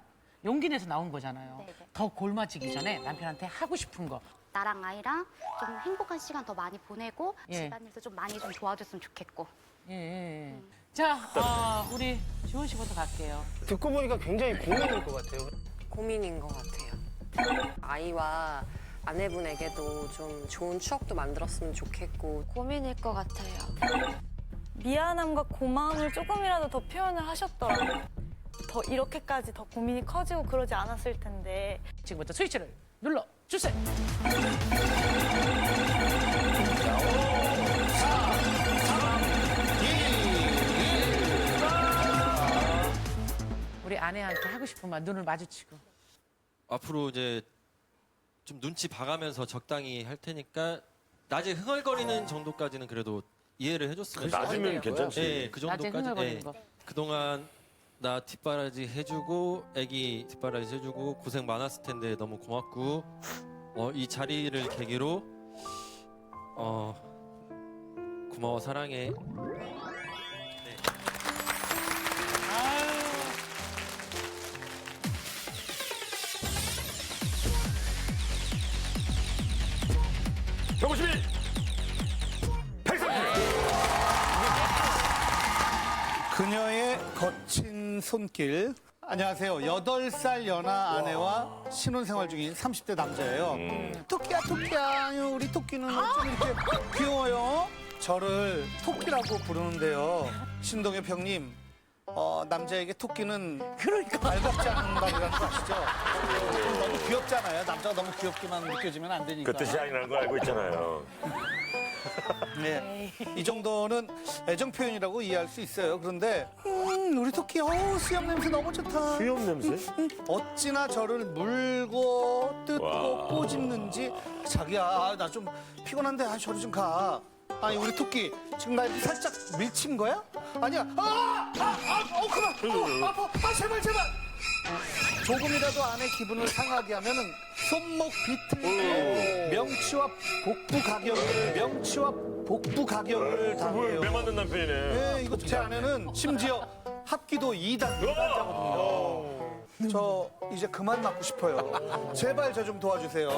용기 내서 나온 거잖아요. 네네. 더 골마지기 전에 남편한테 하고 싶은 거. 나랑 아이랑 좀 행복한 시간 더 많이 보내고 예. 집안일도 좀 많이 좀 도와줬으면 좋겠고. 예. 자, 우리 지원 씨부터 갈게요. 듣고 보니까 굉장히 고민일 것 같아요. 고민인 것 같아요. 아이와 아내분에게도 좀 좋은 추억도 만들었으면 좋겠고 고민일 것 같아요. 미안함과 고마움을 조금이라도 더 표현을 하셨더라고요. 더 이렇게까지 더 고민이 커지고 그러지 않았을 텐데. 지금부터 스위치를 눌러 주세요. 우리 아내한테 하고 싶은 말 눈을 마주치고. 앞으로 이제 좀 눈치 봐가면서 적당히 할 테니까 낮에 흥얼거리는 정도까지는 그래도 이해를 해줬으면 낮으면 괜찮지. 네, 그 낮에 정도까지. 흥얼거리는 거. 그동안 나 뒷바라지 해주고 애기 뒷바라지 해주고 고생 많았을 텐데 너무 고맙고 이 자리를 계기로 고마워 사랑해. 네. 151 130 그녀의 거친 손길. 안녕하세요. 8살 연하 아내와 신혼생활 중인 30대 남자예요. 토끼야, 우리 토끼는 어쩜 이렇게 귀여워요? 저를 토끼라고 부르는데요. 신동엽 형님, 남자에게 토끼는 발겁지 않는 말이라는 거 아시죠? 너무 귀엽잖아요. 남자가 너무 귀엽게만 느껴지면 안 되니까. 그 뜻이 아니라는 걸 알고 있잖아요. 네, 이 정도는 애정 표현이라고 이해할 수 있어요. 그런데 우리 토끼 수염 냄새 너무 좋다. 수염 냄새? 어찌나 저를 물고 뜯고 와. 꼬집는지 자기야 나 좀 피곤한데 저리 좀 가. 아니 우리 토끼 지금 나 이렇게 살짝 밀친 거야? 아니야. 그만. 아파. 제발. 조금이라도 아내 기분을 상하게 하면은 손목 비틀고 명치와 복부 가격을 당해요. 매 맞는 남편이네. 네, 이거 제 아내는 심지어 합기도 2단 일반자거든요. 저 이제 그만 맞고 싶어요. 제발 저 좀 도와주세요.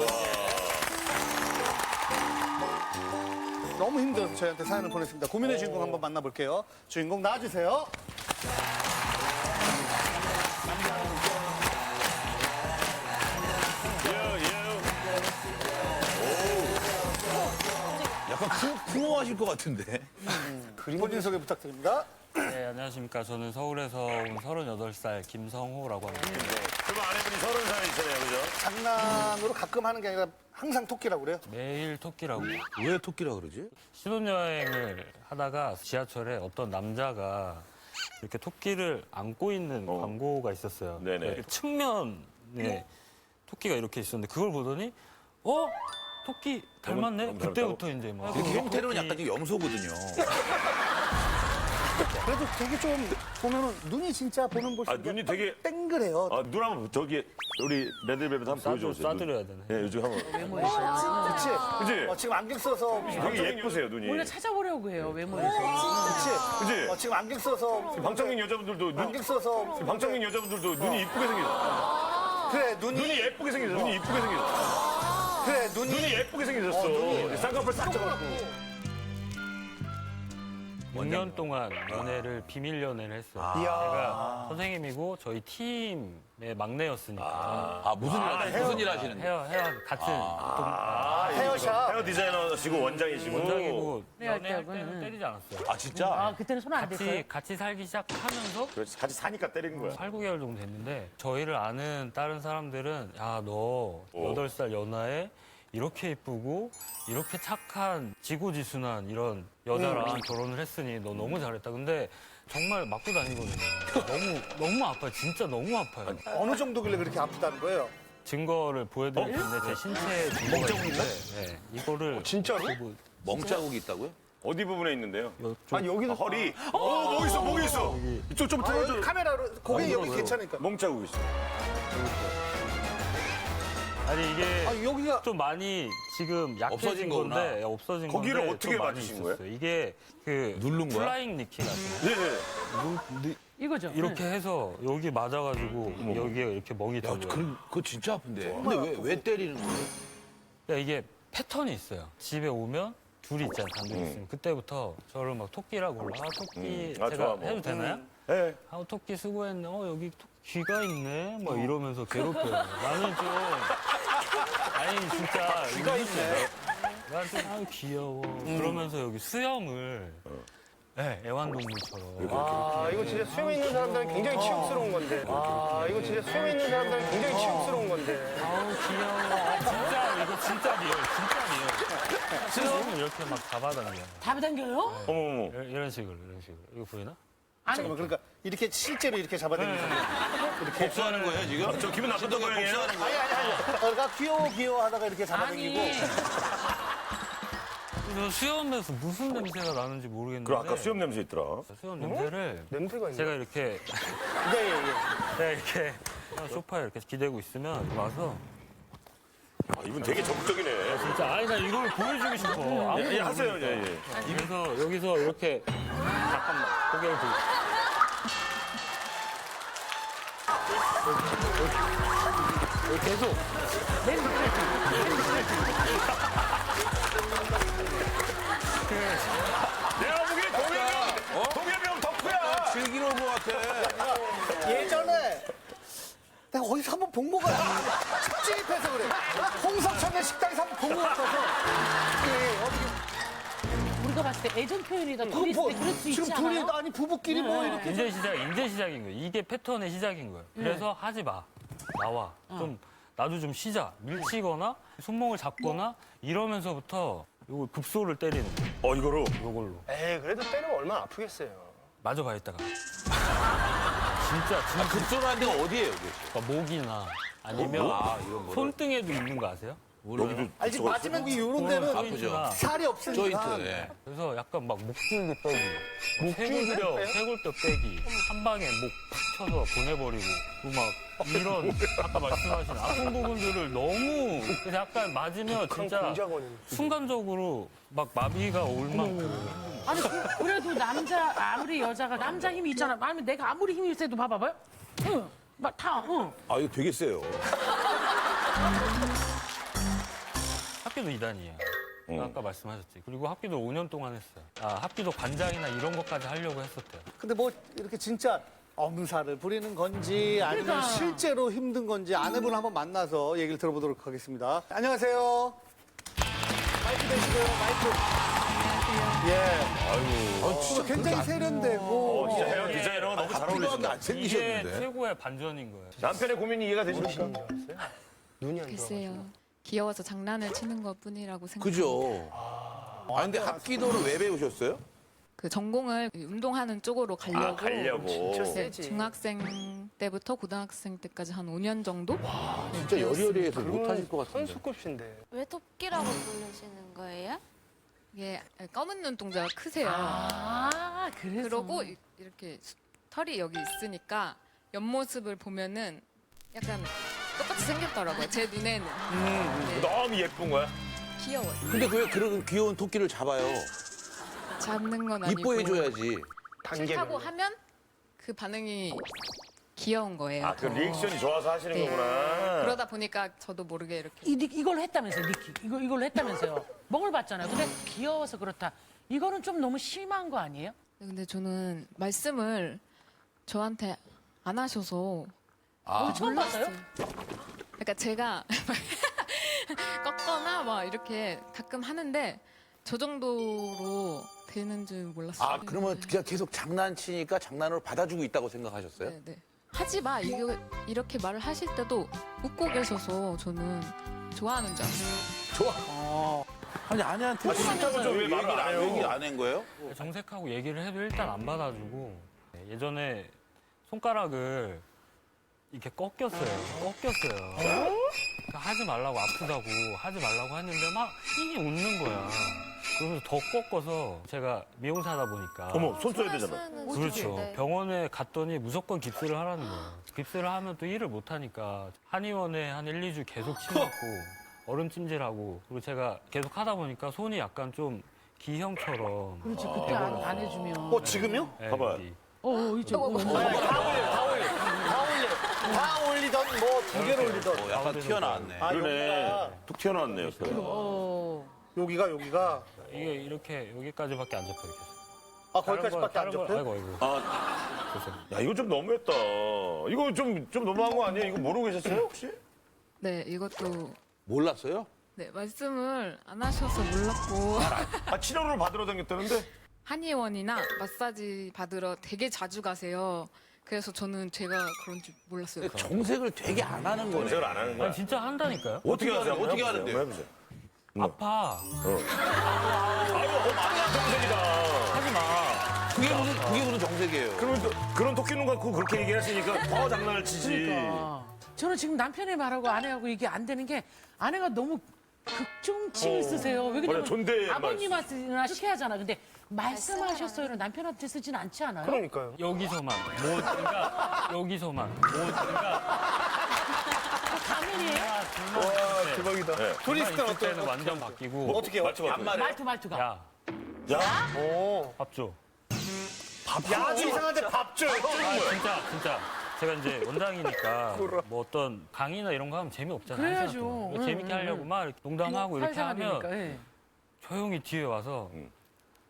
너무 힘들어서 저희한테 사연을 보냈습니다. 고민의 주인공 한번 만나볼게요. 주인공 나와주세요. 약간 풍어하실 것 같은데. 본인 소개 부탁드립니다. 네, 안녕하십니까. 저는 서울에서 온 38살 김성호라고 합니다. 그럼 아내분이 30살이잖아요, 그죠? 장난으로 가끔 하는 게 아니라 항상 토끼라고 그래요? 매일 토끼라고. 왜 토끼라 그러지? 신혼여행을 하다가 지하철에 어떤 남자가 이렇게 토끼를 안고 있는 광고가 있었어요. 네네. 이렇게 측면에 토끼가 이렇게 있었는데 그걸 보더니 토끼 닮았네? 너무 그때부터 이제 막. 이렇게 형태로는 약간 좀 염소거든요. 그래도 되게 좀 보면은 눈이 진짜 보는 곳이 눈이 되게 땡그래요. 눈 한번 저기 우리 레드벨벳 한번 보여줘보세요. 싸드려야 되네. 네, 요즘 한번. 그치? 지금 안경 써서 되게 예쁘세요, 눈이. 원래 찾아보려고 해요 외모에서. 그치? 지금 안경 써서 방청객 여자분들도 안경 써서 방청객 여자분들도 눈이 이쁘게 생겼어. 그래 눈이 예쁘게 생겼어. 눈이 이쁘게 생겼어. 그래 눈이 예쁘게 생겼어. 쌍꺼풀 싹 잡았고. 6년 동안 연애를 비밀 연애를 했어요. 제가 선생님이고 저희 팀의 막내였으니까. 무슨 일 하시는데? 헤어 같은 헤어샵. 헤어 디자이너시고 원장이시고. 원장이고 네, 연애할 그때는. 때는 때리지 않았어요. 아, 진짜? 그때는 손 안 댔어요? 같이 살기 시작하면서 그렇지, 같이 사니까 때리는 거야. 8, 9개월 정도 됐는데 저희를 아는 다른 사람들은 야, 너 8살 연하에 이렇게 이쁘고 이렇게 착한 지고지순한 이런 여자랑 결혼을 했으니 너 너무 잘했다. 근데 정말 맞고 다니거든요. 너무 아파요. 진짜 너무 아파요. 어느 정도길래 그렇게 아프다는 거예요? 증거를 보여드릴 텐데 제 신체에 증거가 있는데 네, 이거를 진짜로? 멍자국이 있다고요? 어디 부분에 있는데요? 여기도 허리. 목이 있어. 이쪽 좀 들어줘. 카메라로 고개 여기 괜찮으니까. 멍자국 있어. 아니 이게 여기가 좀 많이 지금 약해진 없어진 건데 없어진 거기를 건데 어떻게 좀 많이 맞추신 있었어요. 거예요? 이게 그 누른 거야? 플라잉 니킥 아시나요? 네. 이거죠. 이렇게 해서 여기 맞아가지고 여기에 이렇게 멍이 야, 들어요. 그거 진짜 아픈데. 근데 왜 때리는 거예요? 그러니까 이게 패턴이 있어요. 집에 오면 둘이 있잖아요. 단둘이 있으면 그때부터 저를 막 토끼라고 불러. 토끼 제가 좋아, 뭐. 해도 되나요? 네. 토끼 수고했네. 여기 귀가 있네. 막 이러면서 괴롭혀요. 나는 좀 아니 진짜 귀가 있네. 나한테 귀여워. 그러면서 여기 수염을 네, 애완동물처럼. 이거 진짜 수염 있는 사람들은 굉장히 치욕스러운 건데. 이거 진짜 수염 있는 사람들은 굉장히 치욕스러운 건데. 귀여워. 진짜 이거 진짜 리얼. 수염을 이렇게 막 잡아당겨요. 잡아당겨요? 어머머. 이런 식으로. 이거 보이나? 잠깐만, 그러니까 이렇게 실제로 이렇게 잡아당기는 거예요. 이렇게. 복수하는 거예요, 지금? 저 기분 나빴던 모양이에요? 복수하는 거예요? 아니. 그러니까 귀여워 하다가 이렇게 잡아당기고. 저 수염에서 무슨 냄새가 나는지 모르겠는데. 그럼 아까 수염 냄새 있더라. 수염 냄새를 냄새가 있네. 제가 이렇게 제가 이렇게 그냥 소파에 이렇게 기대고 있으면 와서 아, 이분 되게 적극적이네. 진짜 아니 나 이걸 보여주고 싶어. 예, 하세요. 예. 그래서 여기서 이렇게 잠깐만 고개를 들고 계속 내가 보기엔 동엽이 형 덕후야. 즐기러 온 것 같아. 예전에 내가 어디서 한번 본 거 같아. 집집해서 그래. 홍석천의 식당에서 한번 본 거 같아서. 우리가 봤을 때 애정 표현이다. 둘이 있을 때 그럴 수 있지 지금 둘이 않아요? 아니 부부끼리 뭐 이렇게. 이제 시작인 거예요. 이게 패턴의 시작인 거예요. 그래서 하지 마. 나와. 좀 나도 좀 쉬자. 밀치거나 손목을 잡거나 이러면서부터 요거 급소를 때리는 거예요. 이거로? 요걸로. 에이, 그래도 때리면 얼마나 아프겠어요. 맞아봐 이따가. 진짜 급소를 하는 데가 어디예요, 여기? 그러니까 목이나 아니면 이건 뭐를? 손등에도 있는 거 아세요? 여기도 알지 맞으면 이런 데는 아프죠. 살이 없으니까. 조인트. 예. 그래서 약간 막 목줄기 빼기, 쇄골뼈 빼기, 한 방에 목 팍 쳐서 보내버리고, 그리고 막 이런 아까 말씀하신 아픈 부분들을 너무 그래서 약간 맞으면 진짜 순간적으로 막 마비가 올 만큼. 아니 그래도 남자 아무리 여자가 남자 힘이 있잖아. 아니면 내가 아무리 힘이 세도 봐봐요. 응, 막 다 응. 아, 이거 되게 세요. 학교도 2단이에요. 아까 말씀하셨지. 그리고 학교도 5년 동안 했어요. 학교도 관장이나 이런 것까지 하려고 했었대요. 근데 뭐 이렇게 진짜 엄살을 부리는 건지 아니면 그러니까. 실제로 힘든 건지 아내분 한번 만나서 얘기를 들어보도록 하겠습니다. 안녕하세요. 마이크 대시고요. 마이크. 예. 진짜 굉장히 세련되고. 진짜 헤어 디자이너가 너무 잘 어울리신다. 안 생기셨는데. 이게 최고의 반전인 거예요. 남편의 고민이 이해가 되십니까? 눈이 안 글쎄요. 귀여워서 장난을 치는 것 뿐이라고 생각합니다. 그죠? 근데 합기도를 왜 배우셨어요? 그 전공을 운동하는 쪽으로 가려고. 가려고. 진짜 네, 세지. 중학생 때부터 고등학생 때까지 한 5년 정도? 진짜 여리여리해서 못하실 것 같은데. 선수급인데. 왜 토끼라고 부르시는 거예요? 이게 검은 눈동자가 크세요. 그래서. 그러고 이렇게 털이 여기 있으니까 옆모습을 보면은 약간 똑같이 생겼더라고요. 제 눈에는. 너무 예쁜 거야. 귀여워요. 근데 왜 그런 귀여운 토끼를 잡아요? 잡는 건 아니고. 이뻐해줘야지. 싫다고 하면 그 반응이 귀여운 거예요. 그 리액션이 좋아서 하시는 네. 거구나. 그러다 보니까 저도 모르게 이렇게. 이걸 했다면서요, 니키. 이걸 했다면서요. 멍을 봤잖아요. 근데 귀여워서 그렇다. 이거는 좀 너무 심한 거 아니에요? 근데 저는 말씀을 저한테 안 하셔서 처음 봤어요? 그러니까 제가 꺾거나 막 이렇게 가끔 하는데 저 정도로 되는 줄 몰랐어요. 그러면 그냥 계속 장난치니까 장난으로 받아주고 있다고 생각하셨어요? 네. 하지 마. 이렇게 말을 하실 때도 웃고 계셔서 저는 좋아하는 줄 알았어요. 좋아. 아니, 아내한테 싫다고 왜 말을 안 해요? 얘기 안 한 거예요? 정색하고 얘기를 해도 일단 안 받아주고 예전에 손가락을 이렇게 꺾였어요. 그러니까 하지 말라고 아프다고 하지 말라고 했는데 막 이게 웃는 거야. 그러면서 더 꺾어서 제가 미용사다 보니까 어머, 손 써야 되잖아. 그렇죠. 네. 병원에 갔더니 무조건 깁스를 하라는 거예요. 깁스를 하면 또 일을 못 하니까 한의원에 한 1, 2주 계속 치맞고 얼음 찜질하고 그리고 제가 계속 하다 보니까 손이 약간 좀 기형처럼 그렇지, 그때 안 해주면. 지금요? 네, 봐봐요. 여기. 이쪽. 다 올리던 뭐 두 개를 올리던. 약간 튀어나왔네. 그러네. 툭 튀어나왔네, 옆에. 여기가. 이게 이렇게 여기까지밖에 안 잡혀요. 거기까지밖에 안 잡혀? 아이고. 야, 이거 좀 너무했다. 이거 좀 너무한 거 아니에요? 이거 모르고 계셨어요, 혹시? 네, 이것도 몰랐어요? 네, 말씀을 안 하셔서 몰랐고 치료를 받으러 다녔다는데? 한의원이나 마사지 받으러 되게 자주 가세요. 그래서 저는 제가 그런 줄 몰랐어요. 정색을 되게 안 하는 거네. 정색을 안 하는 거야. 아니, 진짜 한다니까요. 어떻게 하세요? 어떻게 하는데요? 해보세요. 아파. 아유, 많이 안 정색이다. 하지 마. 그게 무슨 정색이에요. 그러면 또 그런 토끼눈 갖고 그렇게 얘기하시니까 더 장난을 치지. 그러니까. 저는 지금 남편의 말하고 아내하고 이게 안 되는 게 아내가 너무 극중칭을 쓰세요. 왜 맞아, 그러냐면 존댓말 아버님한테나 이렇게 하잖아. 근데 말씀하셨어요를 남편한테 쓰진 않지 않아요? 그러니까요. 여기서만 뭐든가 여기서만 뭐든가 가면이에요? 와 대박이다. 네. 둘이 있을 때는 완전 바뀌고 뭐, 어떻게 말투가 말투가. 야, 야? 밥 줘. 야도 이상한데 밥 줘요. 진짜. 제가 이제 원장이니까 뭐 어떤 강의나 이런 거 하면 재미없잖아요. 그래야죠. 그래서 재밌게 하려고 막 이렇게 농담하고 이렇게 하면 되니까, 예. 조용히 뒤에 와서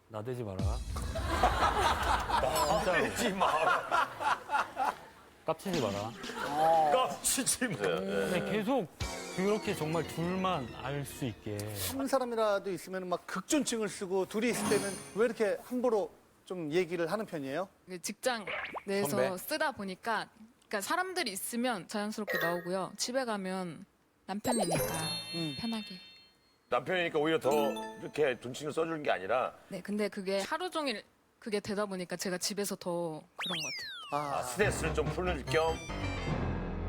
나대지 마라. 나대지 마라. 깝치지 마라. 깝치지 마라. 근데 계속 그렇게 정말 둘만 알 수 있게. 한 사람이라도 있으면 막 극존칭을 쓰고 둘이 있을 때는 왜 이렇게 함부로 좀 얘기를 하는 편이에요? 직장 내에서 선배? 쓰다 보니까 그러니까 사람들이 있으면 자연스럽게 나오고요. 집에 가면 남편이니까 편하게. 남편이니까 오히려 더 이렇게 존칭을 써주는 게 아니라 네, 근데 그게 하루 종일 그게 되다 보니까 제가 집에서 더 그런 것 같아요. 스트레스를 좀 푸는 겸.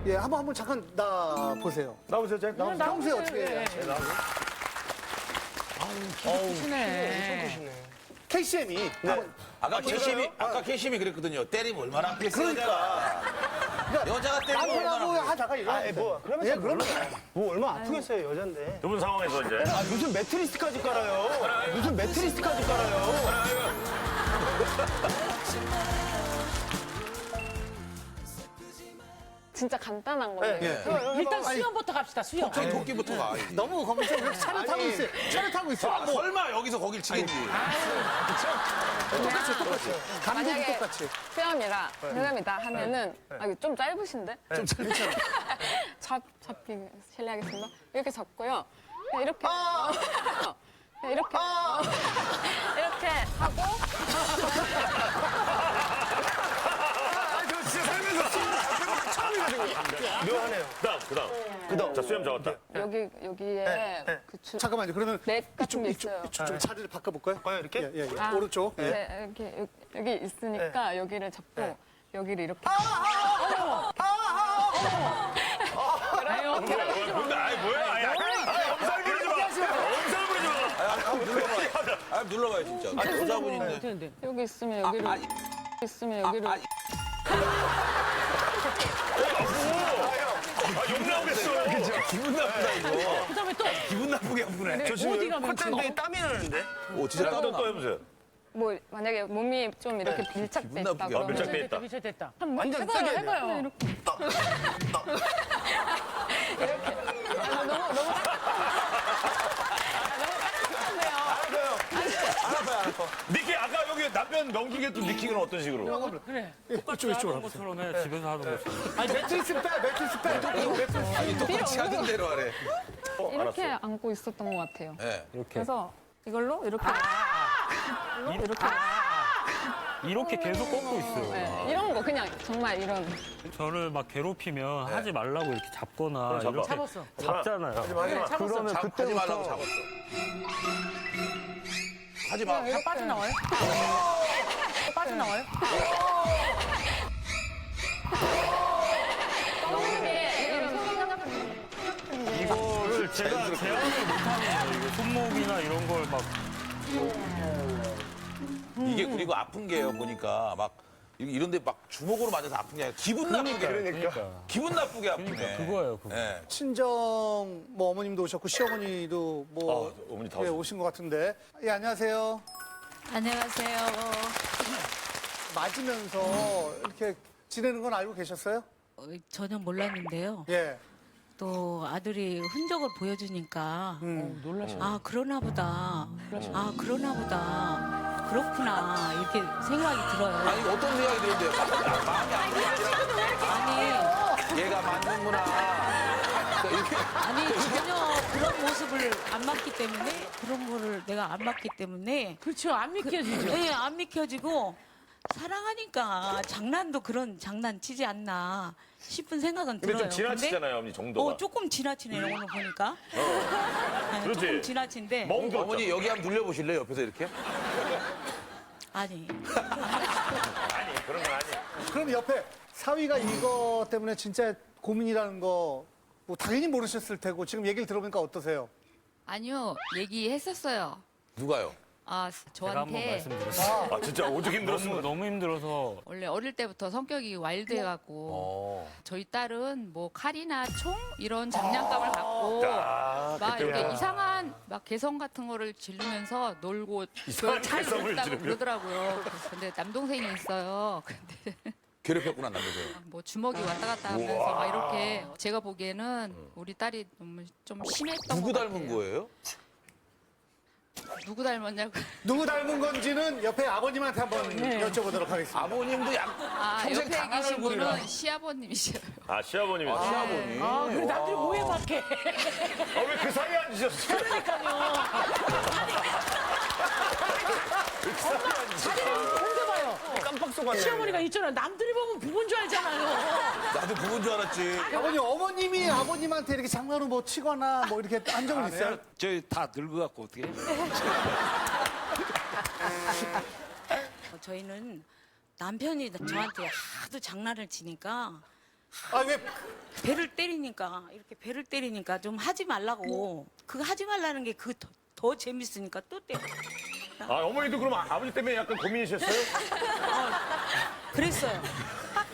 예, 한번 잠깐 나 보세요. 나오세요, 제. 나오세요. 평소에 어떻게 해요? 크시네. KCM이 아까 KCM이 그랬거든요. 때리면 얼마나 아프겠어요. 그러니까. 여자가 때리면 얼마나 남편하고 아프겠어요. 하다가 이거 그러면 예, 그러면 뭐 얼마 아프겠어요 여잔데. 좁은 상황에서 이제. 무슨 매트리스까지 깔아요. 무슨 매트리스까지 깔아요. 진짜 간단한 건데. 일단 수영부터 갑시다. 수영. 저희 토끼부터 가. 너무 검색 왜 차를 타고 있어요? 차를 타고 있어요. 아, 설마 여기서 거길 치겠지. 똑같이. 감독이 만약에 똑같이. 수염이다 하면은 좀 짧으신데? 좀 짧잖아. 잡기 실례하겠습니다. 이렇게 잡고요. 그냥 이렇게 그냥 이렇게 이렇게 하고 저 진짜 살면서 처음이가지고. 묘하네요. 그다음. 자, 수염 잡았다. 여기에 그 잠깐만요. 그러면 넷 같은 게 이쪽 있어요. 좀 자리를 바꿔볼까요? 이렇게? 예. 아, 오른쪽. 예. 네, 이렇게 여기 있으니까 여기를 잡고 여기를 이렇게. 아이, 뭐야? 엄살 부리지 마. 엄살 부리지 마. 한번 눌러봐요. 한번 눌러봐요, 진짜. 여자분인데. 여기 있으면 여기를 있으면 여기를. 욕 나오겠어요. 그죠? 기분 나쁘다, 이거. 그다음에 또 기분 나쁘게 아프네. 저 지금 어디가 콧등에 땀이 나는데. 오, 진짜 또 땀나. 해보세요. 뭐 만약에 몸이 좀 이렇게 밀착돼 기분 있다 나쁘게 그러면 밀착돼 있다. 미쳐됐다. 완전 세게 해봐요. 이렇게. 너무 니키 아까 여기 남편 넘기게 또 니키는 어떤 식으로? 그래. 똑같이 하던 것처럼 해. 집에서 하던 것처럼. 아니 매트리스 빼. 아니, 똑같이 하던 대로 하래. 이렇게 안고 있었던 것 같아요. 네. 이렇게. 그래서 이걸로 이렇게 이렇게 계속 꺾고 있어요. 네, 이런 거 그냥 정말 이런. 저를 막 괴롭히면 하지 말라고 이렇게 잡거나 잡아. 이렇게 잡았어. 잡잖아요. 그러면 하지 말라고 잡았어. 하지 마. 다 빠져나와요? 빠져나와요? 이거를 제가 제한을 못하네요. 이거 손목이나 이런 걸 막. 이게 그리고 아픈 게요, 보니까 막 이런데 막 주먹으로 맞아서 아픈 게 아니라 기분 나쁘게. 그러니까. 기분 나쁘게 아프네. 그러니까 그거예요, 그거. 네. 친정 뭐 어머님도 오셨고 시어머니도 뭐 어머니 다 예, 오셨네. 오신 것 같은데. 예, 안녕하세요. 안녕하세요. 맞으면서 이렇게 지내는 건 알고 계셨어요? 전혀 몰랐는데요. 예. 또 아들이 흔적을 보여주니까 놀라셨네. 아 그러나 보다. 아 그러나 보다. 그렇구나 이렇게 생각이 들어요. 아니, 어떤 생각이 드는데? 마음이 안 들어. 아니 얘가 맞는구나. 이렇게. 아니 전혀 그런 모습을 안 봤기 때문에 그런 거를 내가 안 봤기 때문에 그렇죠. 안 믿겨지죠. 네, 안 믿겨지고 사랑하니까 장난도 그런 장난 치지 않나 싶은 생각은 근데 들어요. 좀 지나치잖아요, 어머니 정도가. 조금 지나치네 이런 거 보니까. 네, 그렇지. 조금 지나친데. 멍 들었죠. 어머니 여기 한번 눌려보실래요? 옆에서 이렇게? 아니. 아니, 그런 건 아니. 그럼 옆에 사위가 이거 때문에 진짜 고민이라는 거 뭐 당연히 모르셨을 테고 지금 얘기를 들어보니까 어떠세요? 아니요, 얘기했었어요. 누가요? 아, 제가 한번 저한테 말씀드렸어요. 아, 진짜 오죽 힘들었으면. 너무 힘들어서 원래 어릴 때부터 성격이 와일드해갖고 저희 딸은 뭐 칼이나 총 이런 장난감을 갖고 아, 막 그때구나. 이렇게 이상한 막 개성 같은 거를 지르면서 놀고 이상한 잘 개성을 놀다고 지르면? 그러더라고요. 근데 남동생이 있어요. 근데 괴롭혔구나, 남자들. 뭐 주먹이 왔다 갔다 하면서 우와. 막 이렇게 제가 보기에는 우리 딸이 너무 좀 심했던 누구 것 닮은 같아요. 거예요? 누구 닮았냐고. 누구 닮은 건지는 옆에 아버님한테 한번 여쭤보도록 하겠습니다. 아버님도 아, 평생 옆에 강한 계신 얼굴이라. 분은 시아버님이셔요. 아, 시아버님이. 시아버님. 아, 그래 남들이 오해받게. 왜 그 사이에 앉으셨어요? 자리를 옮겨봐요. 깜빡 속았네. 시어머니가 있잖아. 남들이 보면 부부인 줄 알잖아요. 나도 부부인 줄 알았지. 아버님, 어머님이 아버님한테 이렇게 장난으로 뭐 치거나 뭐 이렇게 한 적은 있어요? 저희 다 늙어갖고 어떻게? 저희는 남편이 저한테 하도 장난을 치니까 아, 왜? 배를 때리니까 이렇게 배를 때리니까 좀 하지 말라고 그거 하지 말라는 게 그 더 재밌으니까 또 때려. 아, 어머니도 그럼 아버지 때문에 약간 고민이셨어요? 그랬어요.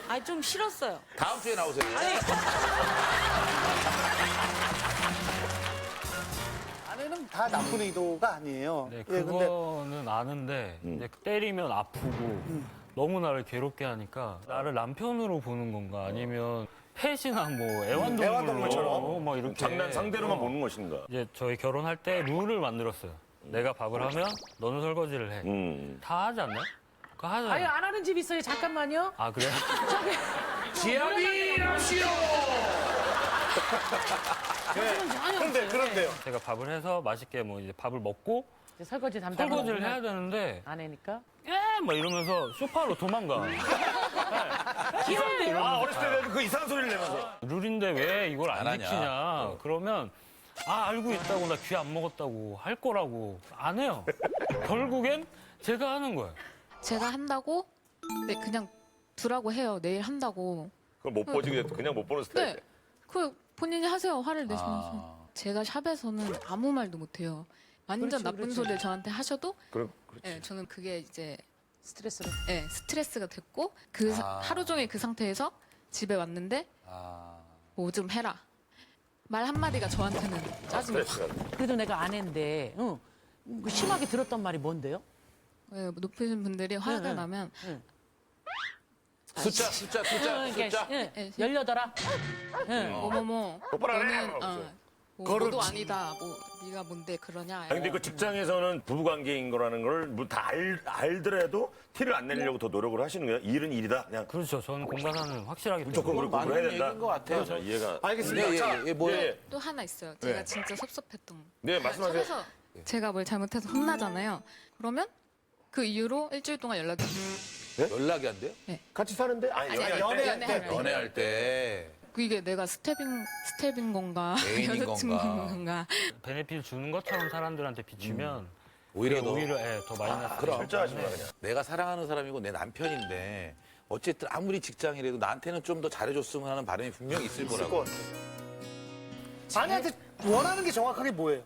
아 좀 싫었어요. 다음 주에 나오세요. 아내는 다 나쁜 의도가 아니에요. 네, 예, 근데 그거는 아는데 이제 때리면 아프고 너무 나를 괴롭게 하니까 나를 남편으로 보는 건가 아니면 펫이나 뭐 애완동물로 애완동물처럼? 뭐 이렇게 장난 상대로만 보는 것인가? 이제 저희 결혼할 때 룰을 만들었어요. 내가 밥을 하면 너는 설거지를 해. 다 하지 않나요? 그거 하잖아요. 아예 안 하는 집 있어요. 잠깐만요. 아 그래요? 지압이 남시오! 그런데요. 제가 밥을 해서 맛있게 뭐 이제 밥을 먹고 이제 설거지 담당. 설거지를 해야 되는데 아내니까. 막 이러면서 소파로 도망가. 귀여운데요? 아, 어렸을 때 그 이상한 소리를 내면서. 룰인데 왜 이걸 안 안 하냐? 지키냐? 그러면 아 알고 있다고 나 귀 안 먹었다고 할 거라고 안 해요. 결국엔 제가 하는 거예요. 제가 한다고 네, 그냥 두라고 해요. 내일 한다고. 그걸 못 보지, 그냥 못 보는 스타일. 네. 그 본인이 하세요. 화를 내시면서. 제가 샵에서는 아무 말도 못 해요. 완전 그렇지, 나쁜 그렇지. 소리를 저한테 하셔도 그렇지. 네, 저는 그게 이제 스트레스로. 네, 스트레스가 됐고 그 하루 종일 그 상태에서 집에 왔는데 뭐 좀 해라. 말 한마디가 저한테는 짜증이 확. 그래도 내가 아내인데, 심하게 들었던 말이 뭔데요? 네, 높으신 분들이 화가 나면 숫자. 열려더라. 뭐뭐뭐 똑바로 안 해! 너는 뭐 그거를 너도 아니다. 뭐 네가 뭔데 그러냐. 아니, 근데 그 직장에서는 부부관계인 거라는 걸 뭐 다 알더라도 티를 안 내려고 더 노력을 하시는 거예요? 일은 일이다? 그냥. 그렇죠. 저는 공과사는 확실하게 무조건 그렇고 맞는 해야 된다? 얘기인 것 같아요. 자, 이해가. 알겠습니다. 뭐예요? 또 하나 있어요. 제가 네. 진짜 섭섭했던 거. 네, 말씀하세요. 샵에서 제가 뭘 잘못해서 혼나잖아요. 그러면 그 이후로 일주일 동안 연락이 안 돼요. 연락이 안 돼요? 같이 사는데? 아니, 아니, 연애할 때. 연애할 때. 연애할 때. 이게 내가 스텝인 건가 애인인 여자친구인 건가. 건가. 베네핏 주는 것처럼 사람들한테 비추면 오히려 그게 더 마이너스. 그럼. 철저하시구나, 그냥. 내가 사랑하는 사람이고 내 남편인데 어쨌든 아무리 직장이라도 나한테는 좀 더 잘해줬으면 하는 바람이 분명히 있을 거라고. 아내한테 원하는 게 정확하게 뭐예요?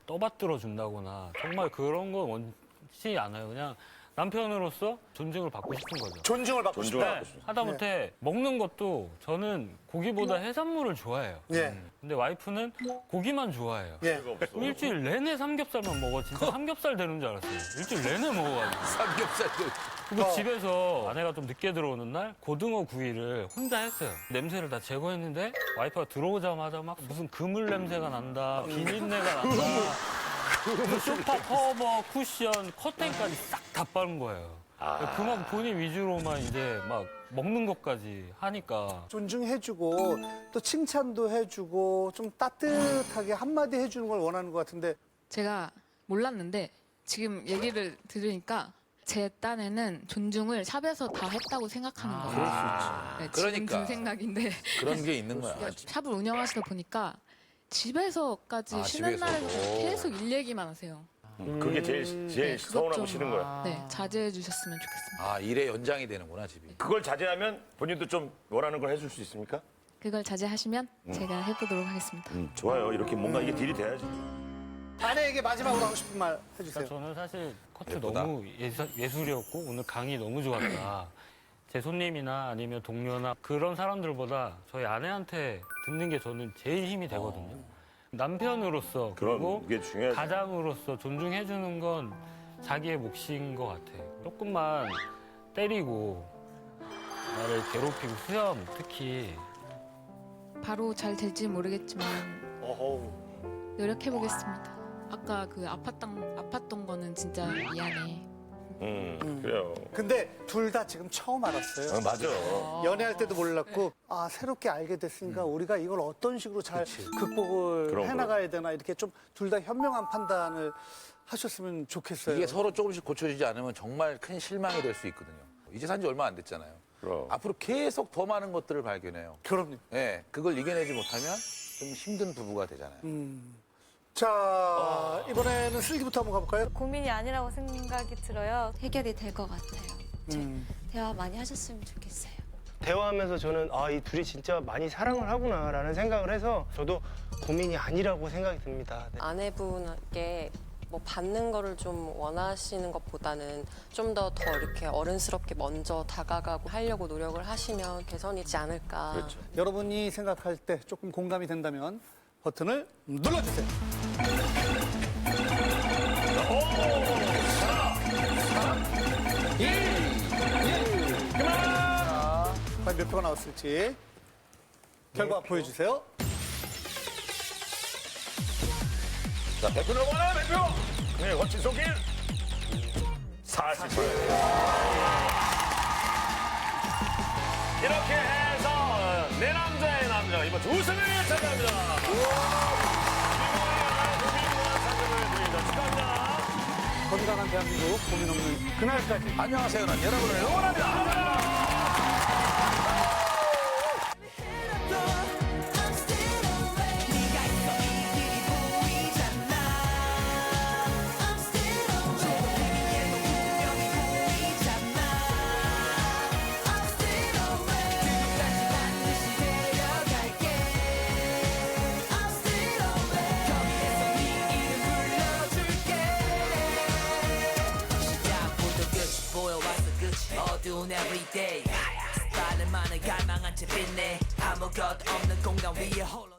떠받들어 준다거나 정말 그런 건 원치 않아요. 그냥 남편으로서 존중을 받고 싶은 거죠. 존중을 받고 싶다. 하다못해 먹는 것도 저는 고기보다 해산물을 좋아해요. 예. 근데 와이프는 고기만 좋아해요. 예. 일주일 내내 삼겹살만 먹어. 진짜 삼겹살 되는 줄 알았어요. 일주일 내내 먹어가지고. 삼겹살도. 그리고 집에서 아내가 좀 늦게 들어오는 날 고등어 구이를 혼자 했어요. 냄새를 다 제거했는데 와이프가 들어오자마자 막 무슨 그물 냄새가 난다, 비린내가 난다. 그 소파 커버, 쿠션, 커튼까지 싹 다 빠른 거예요. 그만 본인 위주로만 이제 막 먹는 것까지 하니까. 존중해주고 또 칭찬도 해주고 좀 따뜻하게 한마디 해주는 걸 원하는 것 같은데 제가 몰랐는데 지금 얘기를 들으니까 제 딴에는 존중을 샵에서 다 했다고 생각하는 거예요. 그럴 수 있지. 네, 지금 그러니까. 든 생각인데 그런 게 있는 거야. 샵을 운영하시다 보니까 집에서까지 쉬는 집에서도. 날에도 계속 일 얘기만 하세요. 그게 제일 서운하고 싫은 거야. 네, 자제해 주셨으면 좋겠습니다. 아, 일의 연장이 되는구나, 집이. 그걸 자제하면 본인도 좀 원하는 걸 해줄 수 있습니까? 그걸 자제하시면 제가 해보도록 하겠습니다. 좋아요. 이렇게 뭔가 이게 딜이 돼야지. 아내에게 마지막으로 하고 싶은 말 해주세요. 저는 사실 커트 예쁘다. 너무 예술이었고 오늘 강의 너무 좋았다. 제 손님이나 아니면 동료나 그런 사람들보다 저희 아내한테 듣는 게 저는 제일 힘이 되거든요. 남편으로서 그리고 그게 중요하죠. 가장으로서 존중해주는 건 자기의 몫인 것 같아요. 조금만 때리고 나를 괴롭히고 수염 특히 바로 잘 될지 모르겠지만 노력해 보겠습니다. 아까 그 아팠던 거는 진짜 미안해. 그래요. 근데 둘 다 지금 처음 알았어요. 맞아. 연애할 때도 몰랐고 아 새롭게 알게 됐으니까 우리가 이걸 어떤 식으로 잘 극복을 그럼, 해나가야 되나 이렇게 좀 둘 다 현명한 판단을 하셨으면 좋겠어요. 이게 서로 조금씩 고쳐지지 않으면 정말 큰 실망이 될 수 있거든요. 이제 산 지 얼마 안 됐잖아요. 그럼. 앞으로 계속 더 많은 것들을 발견해요. 그럼요. 네, 그걸 이겨내지 못하면 좀 힘든 부부가 되잖아요. 자 이번에는 슬기부터 한번 가볼까요? 고민이 아니라고 생각이 들어요. 해결이 될 것 같아요. 대화 많이 하셨으면 좋겠어요. 대화하면서 저는 이 둘이 진짜 많이 사랑을 하구나라는 생각을 해서 저도 고민이 아니라고 생각이 듭니다. 네. 아내분께 뭐 받는 거를 좀 원하시는 것보다는 좀 더 이렇게 어른스럽게 먼저 다가가고 하려고 노력을 하시면 개선이지 않을까. 그렇죠. 여러분이 생각할 때 조금 공감이 된다면 버튼을 눌러주세요. 과연 몇 표가 나왔을지 결과 보여주세요. 자, 100표 넘어가요, 100표! 네, 거친 손길. 48. 이렇게 해서 내 남자의 남자 이번 주 우승을 차지합니다. 축하합니다. 건강한 대한민국 고민 없는 그날까지. 안녕하세요. 난 여러분을 응원합니다. 어두운 everyday 스타일만을 갈망한 채 빛내 아무것도 없는 공간 위에 홀로